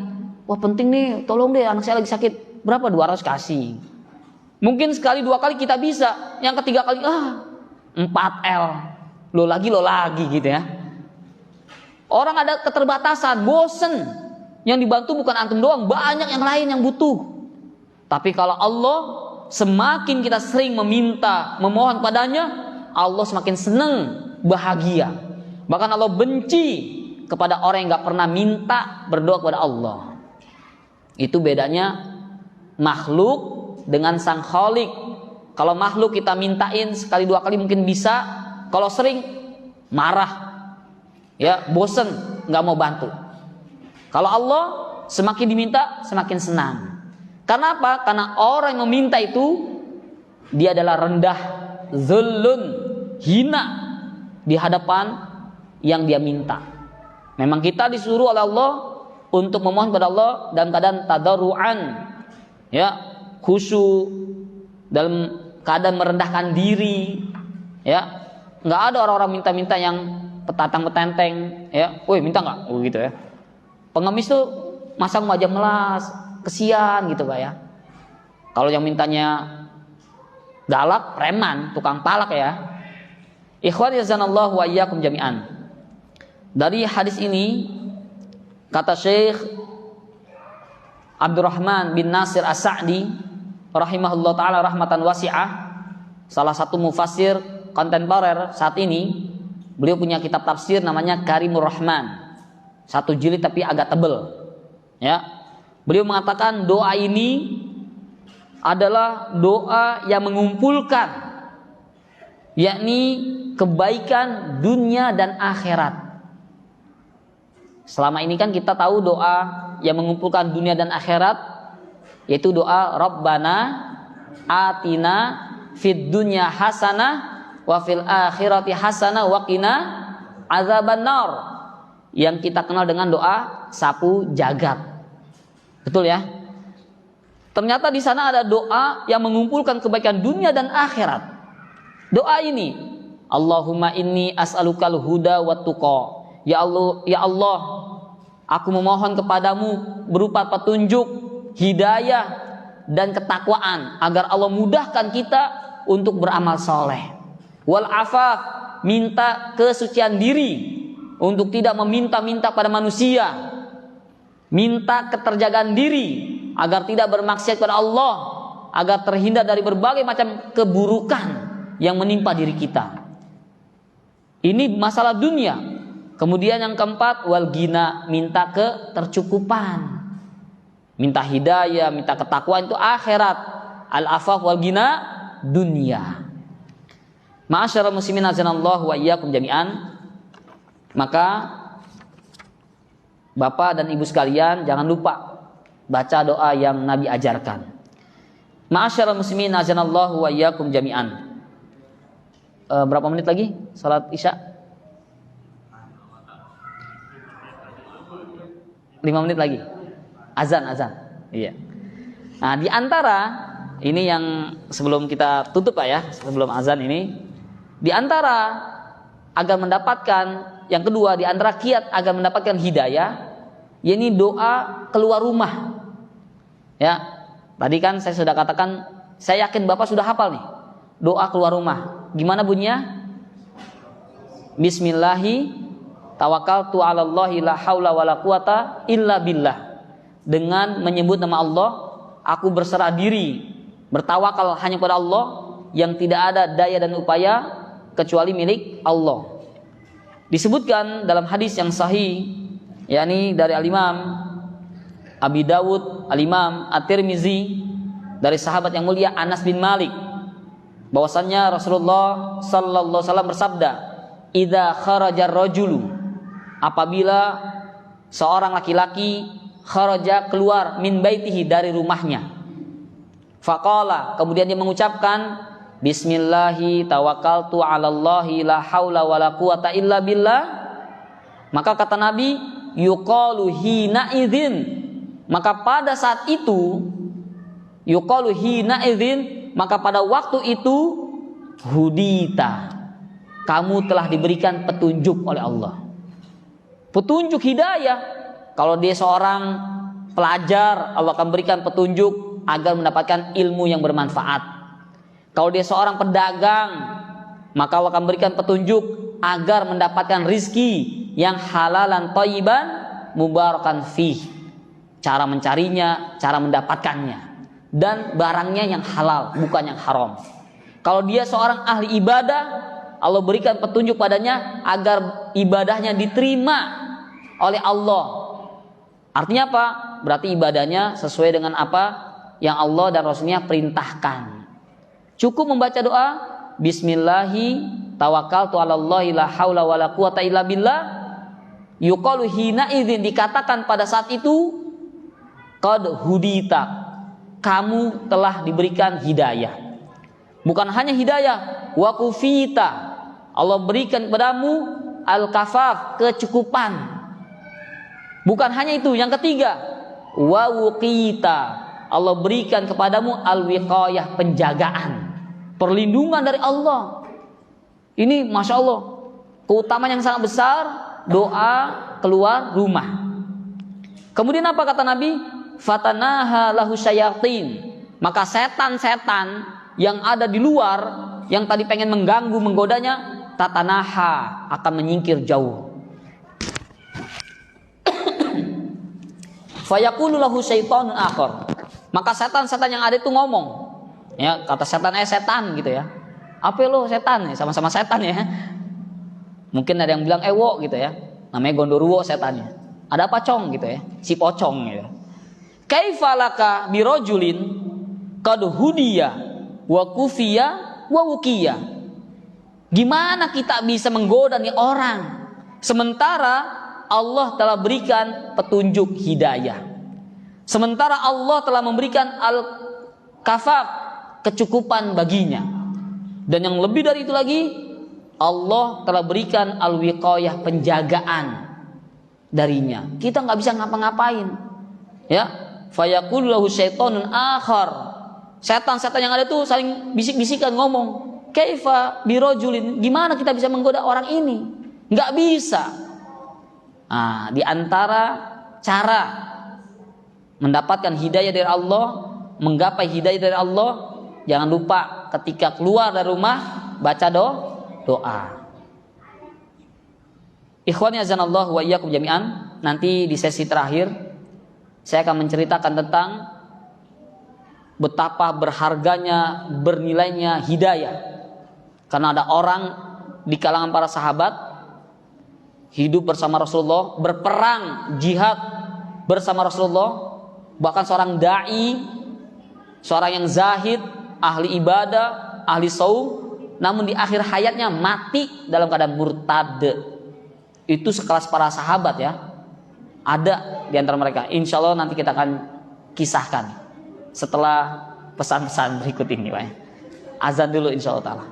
Wah penting nih, tolong deh, anak saya lagi sakit. Berapa? 200, kasih. Mungkin sekali 2 kali kita bisa, yang ketiga kali 4L. Lo lagi gitu ya. Orang ada keterbatasan, bosen. Yang dibantu bukan antum doang, banyak yang lain yang butuh. Tapi kalau Allah, semakin kita sering meminta, memohon padanya, Allah semakin senang, bahagia. Bahkan Allah benci kepada orang yang gak pernah minta, berdoa kepada Allah. Itu bedanya makhluk dengan sang Khalik. Kalau makhluk kita mintain sekali 2 kali mungkin bisa, kalau sering marah, ya bosen, gak mau bantu. Kalau Allah semakin diminta semakin senang. Karena apa? Karena orang yang meminta itu dia adalah rendah, zullun, hina di hadapan yang dia minta. Memang kita disuruh oleh Allah untuk memohon kepada Allah dalam keadaan tadarruan, ya, khusyuk, dalam keadaan merendahkan diri, ya. Nggak ada orang-orang minta-minta yang petatang-petenteng, ya. Woi, minta nggak? Oh gitu ya. Pengemis tuh masang wajah melas, kesian gitu Pak ya. Kalau yang mintanya galak, preman, tukang palak ya. Ikhwan yazanallahu wa iyyakum jami'an. Dari hadis ini kata Syekh Abdurrahman bin Nasir As-Sa'di rahimahullah taala rahmatan wasi'ah, salah satu mufassir kontemporer saat ini. Beliau punya kitab tafsir namanya Karimur Rahman. 1 jilid tapi agak tebel. Ya. Beliau mengatakan doa ini adalah doa yang mengumpulkan, yakni kebaikan dunia dan akhirat. Selama ini kan kita tahu doa yang mengumpulkan dunia dan akhirat, yaitu doa Rabbana atina fid dunya hasanah wa fil akhirati hasanah wa qina azabannar, yang kita kenal dengan doa sapu jagat. Betul ya? Ternyata di sana ada doa yang mengumpulkan kebaikan dunia dan akhirat. Doa ini, Allahumma inni as'alukal huda wat tuqa. Ya Allah, aku memohon kepadamu berupa petunjuk, hidayah dan ketakwaan agar Allah mudahkan kita untuk beramal soleh. Wal afaf, minta kesucian diri untuk tidak meminta-minta pada manusia. Minta keterjagaan diri agar tidak bermaksiat kepada Allah, agar terhindar dari berbagai macam keburukan yang menimpa diri kita. Ini masalah dunia. Kemudian yang keempat, wal ghina, minta ketercukupan. Minta hidayah, minta ketakwaan, itu akhirat. Al afaf wal ghina dunia. Ma'asyiral muslimin azanallahu wa iyyakum jami'an. Maka Bapak dan Ibu sekalian, jangan lupa baca doa yang Nabi ajarkan. Ma'asyiral muslimin azanallahu wa iyyakum jami'an. Berapa menit lagi salat Isya? 5 menit lagi. Azan. Iya. Nah, di antara ini yang sebelum kita tutup Pak ya, sebelum azan ini, di antara agar mendapatkan, yang kedua di antara kiat agar mendapatkan hidayah, yakni doa keluar rumah. Ya, tadi kan saya sudah katakan, saya yakin Bapak sudah hafal nih doa keluar rumah. Gimana bunyinya? Bismillahi tawakkaltu 'alallahi la haula wala quwata illa billah. Dengan menyebut nama Allah, aku berserah diri, bertawakal hanya kepada Allah yang tidak ada daya dan upaya kecuali milik Allah. Disebutkan dalam hadis yang sahih, yakni dari Al-Imam Abi Dawud, Al-Imam At-Tirmizi, dari sahabat yang mulia Anas bin Malik bahwasannya Rasulullah sallallahu alaihi wasallam bersabda, "Idza kharajar rajulu," apabila seorang laki-laki kharaja keluar min baitihi dari rumahnya. Faqala, kemudian dia mengucapkan, "Bismillahi tawakkaltu 'alallahi la haula wala quwata illa billah." Maka kata Nabi, yuqalu hina idzin, maka pada saat itu, yuqalu hina idzin, maka pada waktu itu, hudita, kamu telah diberikan petunjuk oleh Allah. Petunjuk hidayah. Kalau dia seorang pelajar, Allah akan berikan petunjuk agar mendapatkan ilmu yang bermanfaat. Kalau dia seorang pedagang, maka Allah akan berikan petunjuk agar mendapatkan rizki yang halalan thayyiban mubarakan fih. Cara mencarinya, cara mendapatkannya, dan barangnya yang halal, bukan yang haram. Kalau dia seorang ahli ibadah, Allah berikan petunjuk padanya agar ibadahnya diterima oleh Allah. Artinya apa? Berarti ibadahnya sesuai dengan apa yang Allah dan Rasulnya perintahkan. Cukup membaca doa Bismillahi tawakkaltu 'alallahi la haula wala quwata illa billah. Yuqalu hina idzin, dikatakan pada saat itu, qad hudita, kamu telah diberikan hidayah. Bukan hanya hidayah, wa kufita, Allah berikan kepadamu al-kafaf, kecukupan. Bukan hanya itu, yang ketiga, wa wuqita, Allah berikan kepadamu al-wiqayah, penjagaan, perlindungan dari Allah. Ini Masya Allah, keutamaan yang sangat besar doa keluar rumah. Kemudian apa kata Nabi? Fatanaha lahu syayatin, maka setan-setan yang ada di luar yang tadi pengen mengganggu, menggodanya, tatanaha, akan menyingkir jauh. Fayaqulu lahu syaitanun akhar, maka setan-setan yang ada itu ngomong, ya, kata setan, setan gitu ya. Apa lo setan? Sama-sama setan ya. Mungkin ada yang bilang ewo gitu ya. Namanya gondoruo setannya. Ada pocong gitu ya. Si pocong gitu. Kaifalaka birojulin qad hudiya wa kufiya wa wukiya. Gimana kita bisa menggoda nih orang sementara Allah telah berikan petunjuk hidayah. Sementara Allah telah memberikan al-kafaf, kecukupan baginya. Dan yang lebih dari itu lagi, Allah telah berikan al-wiqayah, penjagaan darinya. Kita nggak bisa ngapa-ngapain. Ya, fayaqulu lahu syaitonun akhar. Setan-setan yang ada itu saling bisik-bisikan ngomong, kaifa birojulin, gimana kita bisa menggoda orang ini? Nggak bisa. Nah, di antara cara mendapatkan hidayah dari Allah, menggapai hidayah dari Allah, jangan lupa ketika keluar dari rumah baca doa. Ikhwani azanallahu wa iyyakum jami'an. Nanti di sesi terakhir saya akan menceritakan tentang betapa berharganya, bernilainya hidayah. Karena ada orang di kalangan para sahabat hidup bersama Rasulullah, berperang jihad bersama Rasulullah, bahkan seorang dai, seorang yang zahid, ahli ibadah, ahli saum, namun di akhir hayatnya mati dalam keadaan murtad. Itu sekelas para sahabat ya. Ada di antara mereka. Insya Allah nanti kita akan kisahkan setelah pesan-pesan berikut ini, Pak. Azan dulu insya Allah taala.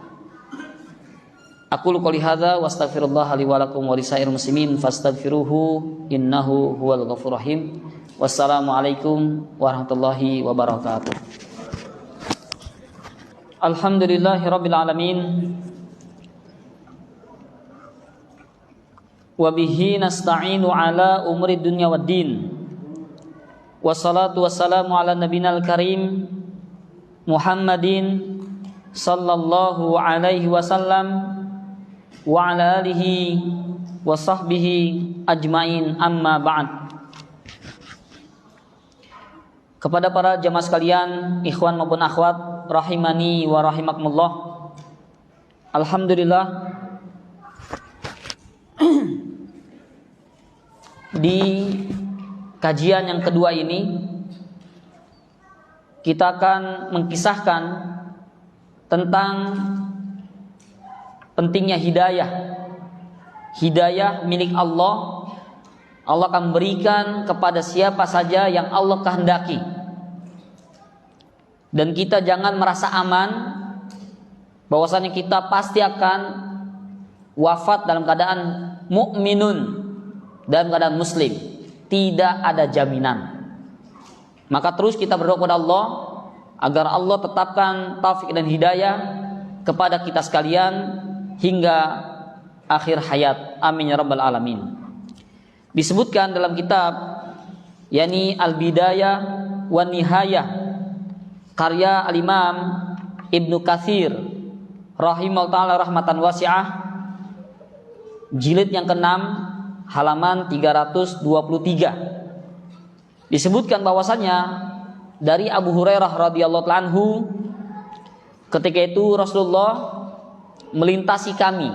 Aqulu qouli hadza wa astaghfirullah li wa lakum wa lisairil muslimin fastaghfiruhu innahu huwal ghafurur rahim. Wassalamualaikum warahmatullahi wabarakatuh. Alhamdulillahirabbil alamin. Wa bihi nasta'inu ala umuri dunya waddin. Wassalatu wassalamu ala nabiyil karim Muhammadin sallallahu alaihi wasallam wa ala alihi wa sahbihi ajmain, amma ba'd. Kepada para jamaah sekalian, ikhwan maupun akhwat rahimani wa rahimakumullah, alhamdulillah di kajian yang kedua ini kita akan mengkisahkan tentang pentingnya hidayah. Hidayah milik Allah. Allah akan berikan kepada siapa saja yang Allah kehendaki. Dan kita jangan merasa aman bahwasanya kita pasti akan wafat dalam keadaan mukminun, dalam keadaan muslim. Tidak ada jaminan. Maka terus kita berdoa kepada Allah agar Allah tetapkan taufik dan hidayah kepada kita sekalian hingga akhir hayat. Amin ya rabbal alamin. Disebutkan dalam kitab yakni Al-Bidayah wan Nihayah karya Al-Imam Ibnu Katsir rahimahullah ta'ala rahmatan wasi'ah, jilid yang ke-6 halaman 323. Disebutkan bahwasanya dari Abu Hurairah radhiyallahu anhu, ketika itu Rasulullah melintasi kami,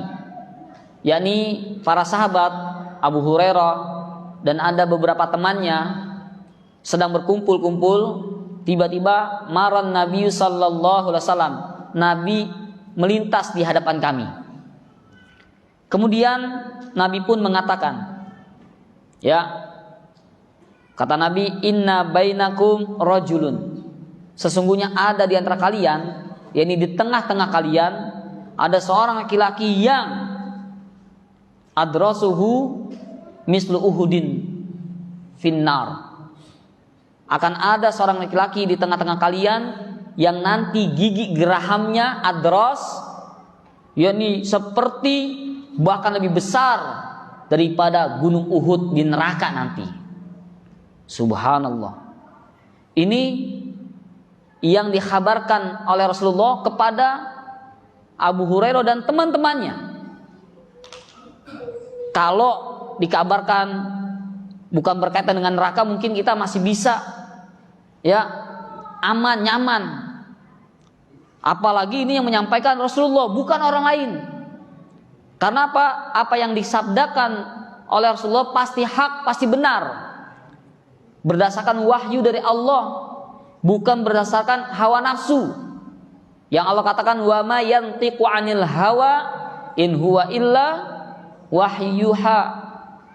yakni para sahabat Abu Hurairah dan ada beberapa temannya sedang berkumpul-kumpul. Tiba-tiba maran Nabi sallallahu alaihi wasallam, Nabi melintas di hadapan kami. Kemudian Nabi pun mengatakan, ya, kata Nabi, inna bainakum rajulun, sesungguhnya ada di antara kalian, yakni di tengah-tengah kalian ada seorang laki-laki yang adrasuhu mislu uhudin finnar. Akan ada seorang laki-laki di tengah-tengah kalian yang nanti gigi gerahamnya adras, yakni seperti bahkan lebih besar daripada gunung Uhud di neraka nanti. Subhanallah. Ini yang dikhabarkan oleh Rasulullah kepada Abu Hurairah dan teman-temannya. Kalau dikabarkan bukan berkaitan dengan neraka, mungkin kita masih bisa, ya, aman, nyaman. Apalagi ini yang menyampaikan Rasulullah, bukan orang lain. Karena apa? Apa yang disabdakan oleh Rasulullah pasti hak, pasti benar. Berdasarkan wahyu dari Allah, bukan berdasarkan hawa nafsu. Yang Allah katakan, wa ma yantiqu 'anil hawa in huwa illa wahyuha.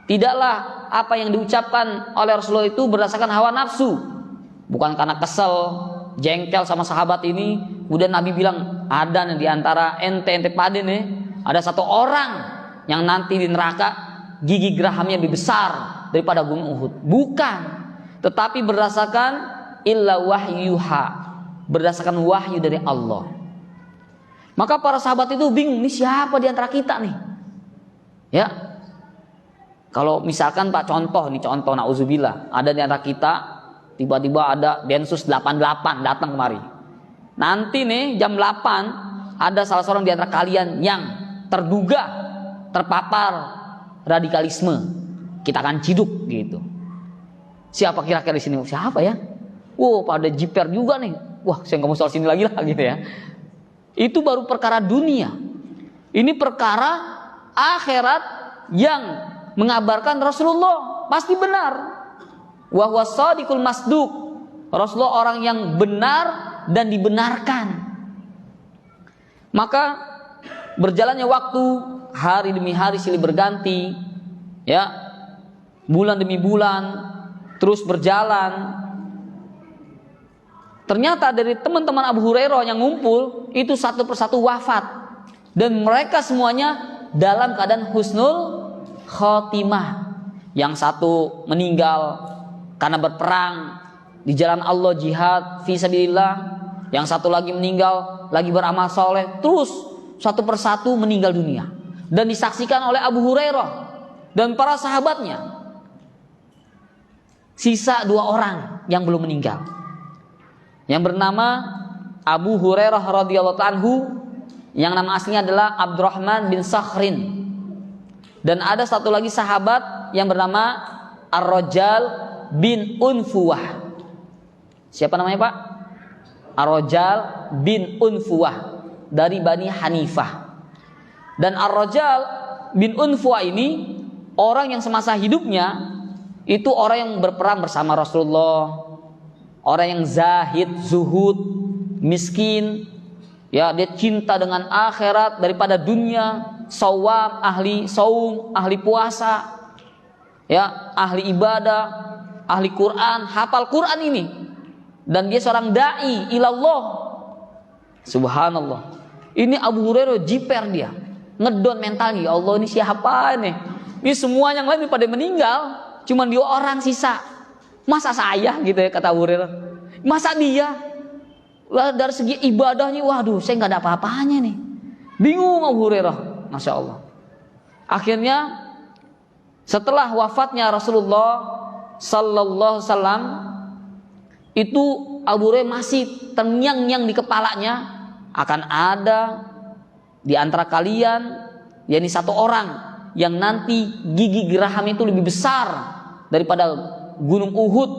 Tidaklah apa yang diucapkan oleh Rasulullah itu berdasarkan hawa nafsu. Bukan karena kesel, jengkel sama sahabat ini, kemudian Nabi bilang, ada nih di antara ente pade nih, ada satu orang yang nanti di neraka gigi gerahamnya lebih besar daripada gunung Uhud. Bukan, tetapi berdasarkan illa wahyuha, berdasarkan wahyu dari Allah. Maka para sahabat itu bingung, ini siapa di antara kita nih? Ya, kalau misalkan Pak contoh nauzubillah, ada di antara kita tiba-tiba ada Densus 88 datang kemari. Nanti nih jam 8 ada salah seorang di antara kalian yang terduga terpapar radikalisme. Kita akan ciduk gitu. Siapa kira-kira di sini? Siapa ya? Pada jiper juga nih. Wah, saya nggak mau soal sini lagi lah gitu ya. Itu baru perkara dunia. Ini perkara akhirat yang mengabarkan Rasulullah pasti benar. Wa huwa shadiqul masduq. Rasulullah orang yang benar dan dibenarkan. Maka berjalannya waktu, hari demi hari silih berganti, ya, bulan demi bulan terus berjalan. Ternyata dari teman-teman Abu Hurairah yang ngumpul itu satu persatu wafat, dan mereka semuanya dalam keadaan husnul khotimah. Yang satu meninggal karena berperang di jalan Allah, jihad fi sabilillah. Yang satu lagi meninggal lagi beramal soleh. Terus satu persatu meninggal dunia, dan disaksikan oleh Abu Hurairah dan para sahabatnya. Sisa 2 orang yang belum meninggal, yang bernama Abu Hurairah radhiyallahu anhu, yang nama aslinya adalah Abdurrahman bin Sakhrin. Dan ada satu lagi sahabat yang bernama Ar-Rajal bin Unfuwah. Siapa namanya Pak? Ar-Rajal bin Unfuwah dari Bani Hanifah. Dan Ar-Rajal bin Unfuwah ini orang yang semasa hidupnya itu orang yang berperang bersama Rasulullah, orang yang zahid, zuhud, miskin, Ya, dia cinta dengan akhirat daripada dunia. Shawam, ahli saum, ahli puasa, ya, ahli ibadah, ahli Quran, hafal Quran ini. Dan dia seorang dai ilallah. Subhanallah. Ini Abu Hurairah jiper dia. Ngedon mentalnya, ya Allah, ini siapa nih? Ini semua yang lain pada meninggal, cuman dia orang sisa. Masa saya gitu ya, kata Abu Hurairah. Masa dia? Lah dari segi ibadahnya, waduh, saya nggak ada apa-apanya nih. Bingung Abu Hurairah. Masya Allah. Akhirnya setelah wafatnya Rasulullah Sallallahu Alaihi Wasallam, itu Abu Hurairah masih terngiang-ngiang di kepalanya, akan ada di antara kalian, yakni satu orang yang nanti gigi geraham itu lebih besar daripada gunung Uhud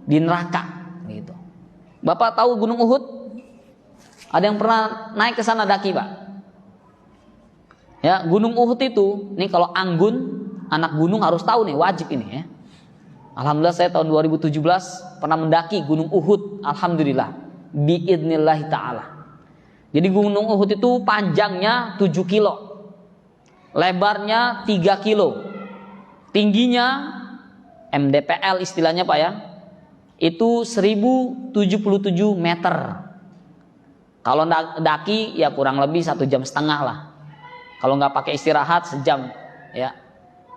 di neraka. Gitu. Bapak tahu gunung Uhud? Ada yang pernah naik ke sana daki, Pak? Ya, gunung Uhud itu, nih kalau anggun, anak gunung harus tahu nih, wajib ini ya. Alhamdulillah saya tahun 2017 pernah mendaki gunung Uhud, alhamdulillah, biidznillah ta'ala. Jadi gunung Uhud itu panjangnya 7 kilo, lebarnya 3 kilo, tingginya MDPL istilahnya Pak ya, itu 1077 meter. Kalau daki ya kurang lebih 1,5 jam lah. Kalau nggak pakai istirahat sejam, ya.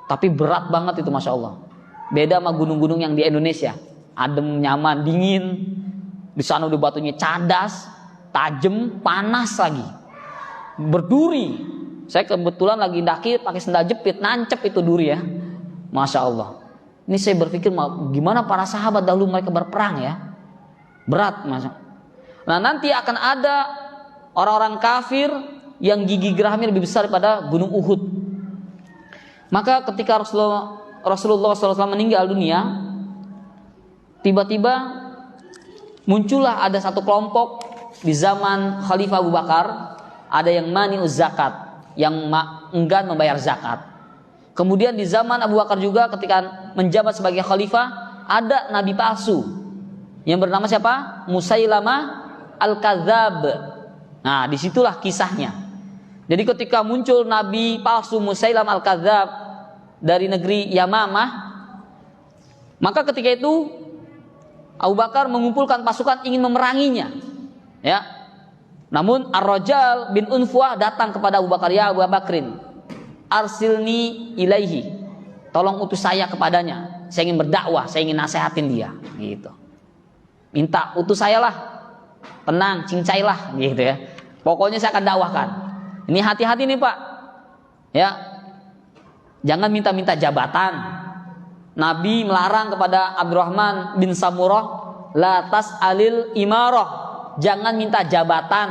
Tapi berat banget itu, masya Allah. Beda sama gunung-gunung yang di Indonesia, adem, nyaman, dingin. Di sana udah batunya cadas, tajam, panas lagi, berduri. Saya kebetulan lagi daki pakai sendal jepit, nancep itu duri ya, masya Allah. Ini saya berpikir gimana para sahabat dahulu mereka berperang ya, berat masya. Nah nanti akan ada orang-orang kafir yang gigi gerahnya lebih besar daripada gunung Uhud. Maka ketika Rasulullah SAW meninggal dunia, tiba-tiba muncullah ada satu kelompok di zaman Khalifah Abu Bakar, ada yang mani'uz zakat, yang enggan membayar zakat. Kemudian di zaman Abu Bakar juga ketika menjabat sebagai khalifah, ada nabi palsu yang bernama siapa? Musailamah al-Kadzab. Nah, disitulah kisahnya. Jadi ketika muncul nabi palsu Musailamah al-Kadzab dari negeri Yamamah, maka ketika itu Abu Bakar mengumpulkan pasukan ingin memeranginya. Ya. Namun Ar-Rajal bin Unfuah datang kepada Abu Bakar, ya Abu Bakrin, arsilni ilaihi, tolong utus saya kepadanya. Saya ingin berdakwah, saya ingin nasihatin dia, gitu. Minta utus saya lah, tenang, cincailah, gitu ya. Pokoknya saya akan dakwahkan. Ini hati-hati nih Pak, ya, jangan minta-minta jabatan. Nabi melarang kepada Abdurrahman bin Samurah, la tas'alil imarah, jangan minta jabatan.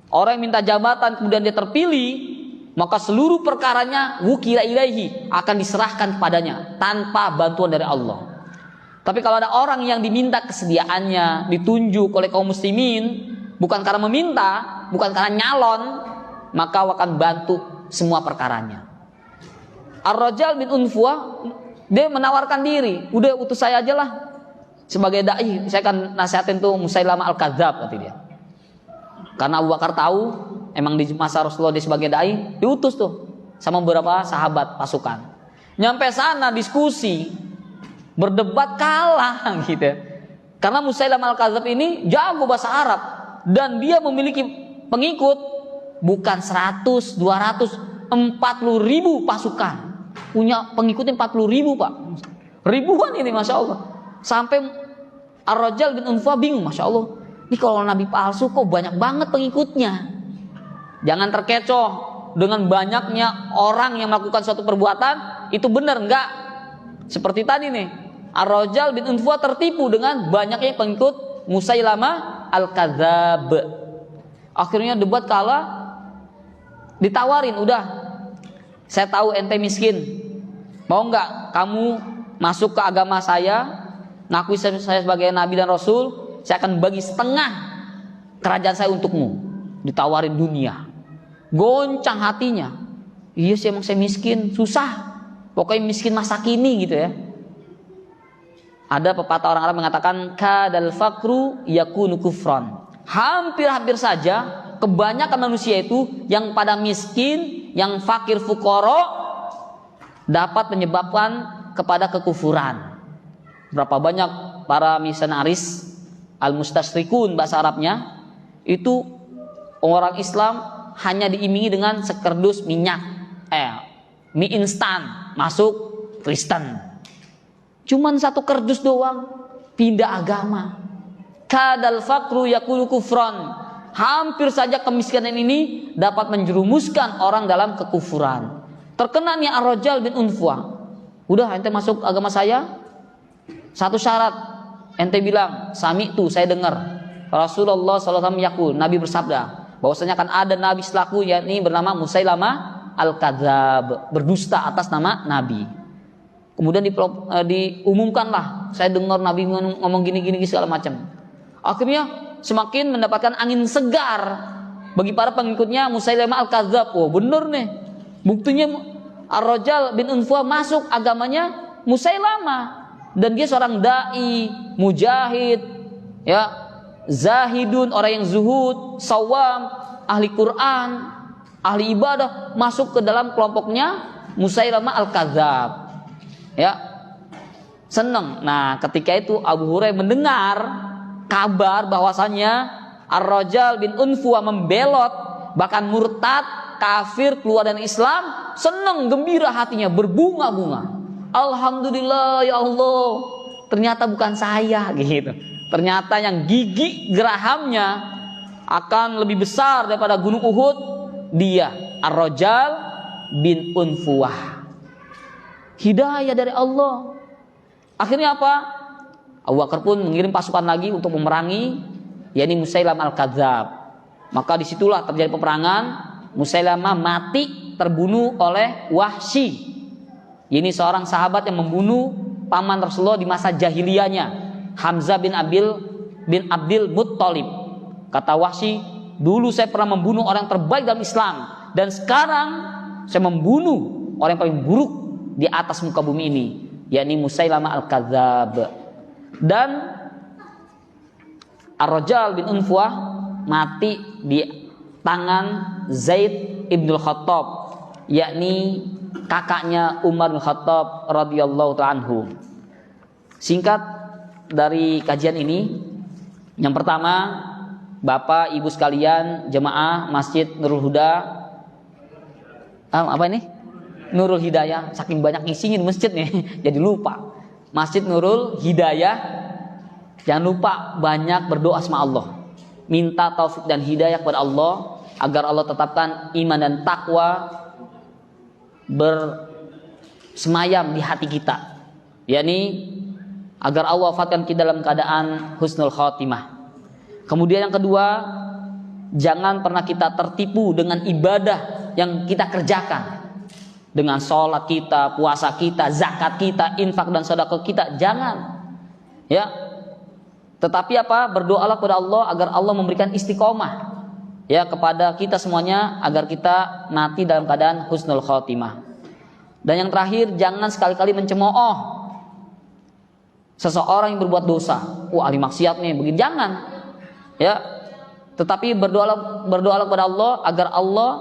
Orang yang minta jabatan kemudian dia terpilih, maka seluruh perkaranya wukila ilaihi, akan diserahkan kepadanya tanpa bantuan dari Allah. Tapi kalau ada orang yang diminta kesediaannya, ditunjuk oleh kaum muslimin, bukan karena meminta, bukan karena nyalon, maka akan bantu semua perkaranya. Ar-Rajal bin Unfuah, dia menawarkan diri, udah utus saya aja lah sebagai dai, saya akan nasihatin tuh Musailamah al-Kadzab, kata dia. Karena Abu Bakar tahu emang di masa Rasulullah dia sebagai dai, diutus tuh sama beberapa sahabat pasukan. Nyampe sana diskusi, berdebat, kalah gitu. Karena Musailamah al-Kadzab ini jago bahasa Arab dan dia memiliki pengikut bukan 100, 200, 40 ribu pasukan. Punya pengikutnya 40 ribu Pak. Ribuan ini masya Allah. Sampai Ar-Rajal bin Unfuah bingung, masya Allah. Ini kalau nabi palsu kok banyak banget pengikutnya. Jangan terkecoh dengan banyaknya orang yang melakukan suatu perbuatan itu benar enggak? Seperti tadi nih, Ar-Rajal bin Unfuah tertipu dengan banyaknya pengikut Musailamah al-Kadzab. Akhirnya debat kalah. Ditawarin, udah, saya tahu ente miskin, mau nggak kamu masuk ke agama saya, ngakui saya sebagai nabi dan rasul, saya akan bagi setengah kerajaan saya untukmu. Ditawarin dunia, goncang hatinya. Iya sih emang saya miskin, susah, pokoknya miskin masa kini gitu ya. Ada pepatah orang Arab mengatakan kadal fakru yakunu kufran, Hampir-hampir saja kebanyakan manusia itu yang pada miskin, yang fakir fukoro, dapat menyebabkan kepada kekufuran. Berapa banyak para misionaris al-mustasyrikun bahasa Arabnya itu orang Islam hanya diimingi dengan sekerdus minyak, mie instan, masuk Kristen. Cuman satu kerdus doang pindah agama. Kadal faqru yakulu kufran. Hampir saja kemiskinan ini dapat menjerumuskan orang dalam kekufuran. Terkena nih Ar-Rajal bin Unfuah. Udah ente masuk agama saya. Satu syarat, ente bilang sami tu, saya dengar Rasulullah SAW yakul, Nabi bersabda bahwasanya akan ada nabi selaku, yakni bernama Musailamah al-Kadzab, berdusta atas nama Nabi. Kemudian diumumkanlah, saya dengar Nabi ngomong gini segala macam. Akhirnya semakin mendapatkan angin segar bagi para pengikutnya Musailamah al-Kadzab. Oh bener nih, buktinya Ar-Rajal bin Unfuah masuk agamanya Musailamah, dan dia seorang dai, mujahid, ya, zahidun, orang yang zuhud, sawam, ahli Quran, ahli ibadah, masuk ke dalam kelompoknya Musailamah al-Kadzab. Ya, senang. Nah, ketika itu Abu Hurairah mendengar kabar bahwasannya Ar-Rajal bin Unfuah membelot, bahkan murtad, kafir, keluar dari Islam, senang, gembira hatinya, berbunga-bunga. Alhamdulillah ya Allah, ternyata bukan saya gitu. Ternyata yang gigi gerahamnya akan lebih besar daripada gunung Uhud, dia Ar-Rajal bin Unfuah. Hidayah dari Allah. Akhirnya apa? Abu Bakar pun mengirim pasukan lagi untuk memerangi, yakni Musailamah al-Kadzab. Maka disitulah terjadi peperangan. Musailamah mati terbunuh oleh Wahsy. Ini seorang sahabat yang membunuh paman Rasulullah di masa jahiliyahnya, Hamzah bin Abdul Muttalib. Kata Wahsy, dulu saya pernah membunuh orang terbaik dalam Islam, dan sekarang saya membunuh orang yang paling buruk di atas muka bumi ini, yakni Musailamah al-Kadzab. Dan Ar-Rajal bin Unfuah mati di tangan Zaid ibnul Khattab, yakni kakaknya Umar bin Khattab radhiyallahu ta'ala anhu. Singkat dari kajian ini, yang pertama, Bapak Ibu sekalian jemaah Masjid Nurul Huda, apa ini? Nurul Hidayah, saking banyak isinya di masjid nih, jadi lupa. Masjid Nurul Hidayah, jangan lupa banyak berdoa sama Allah, minta taufik dan hidayah kepada Allah agar Allah tetapkan iman dan takwa bersemayam di hati kita, yakni agar Allah wafatkan kita dalam keadaan husnul khotimah. Kemudian yang kedua, jangan pernah kita tertipu dengan ibadah yang kita kerjakan, dengan sholat kita, puasa kita, zakat kita, infak dan sedekah kita, jangan. Ya, tetapi apa? Berdoalah kepada Allah agar Allah memberikan istiqomah, ya, kepada kita semuanya agar kita mati dalam keadaan husnul khotimah. Dan yang terakhir, jangan sekali-kali mencemooh seseorang yang berbuat dosa. Ahli maksiat nih, begini, jangan. Ya, tetapi berdoalah kepada Allah agar Allah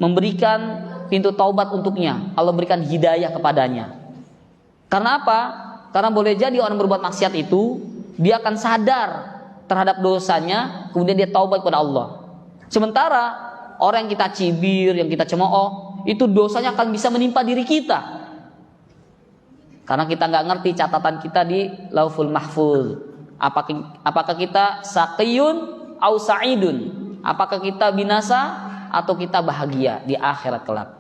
memberikan pintu taubat untuknya, Allah berikan hidayah kepadanya. Karena apa? Karena boleh jadi orang berbuat maksiat itu dia akan sadar terhadap dosanya, kemudian dia taubat kepada Allah. Sementara orang yang kita cibir, yang kita cemooh, itu dosanya akan bisa menimpa diri kita, karena kita nggak ngerti catatan kita di Lauful Mahfuz. Apakah kita saqiyun au sa'idun? Apakah kita binasa atau kita bahagia di akhirat kelak?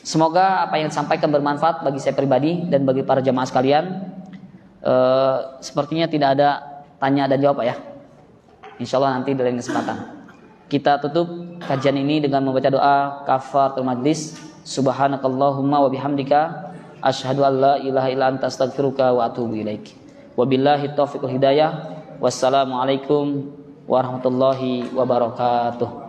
Semoga apa yang disampaikan bermanfaat bagi saya pribadi dan bagi para jamaah sekalian. Sepertinya tidak ada tanya dan jawab ya. Insya Allah nanti dalam kesempatan. Kita tutup kajian ini dengan membaca doa kafaratul majlis. Subhanakallahumma wa bihamdika asyhadu an la ilaha illa anta astaghfiruka wa atubu ilaik. Wabillahi taufiq wal hidayah. Wassalamualaikum warahmatullahi wabarakatuh.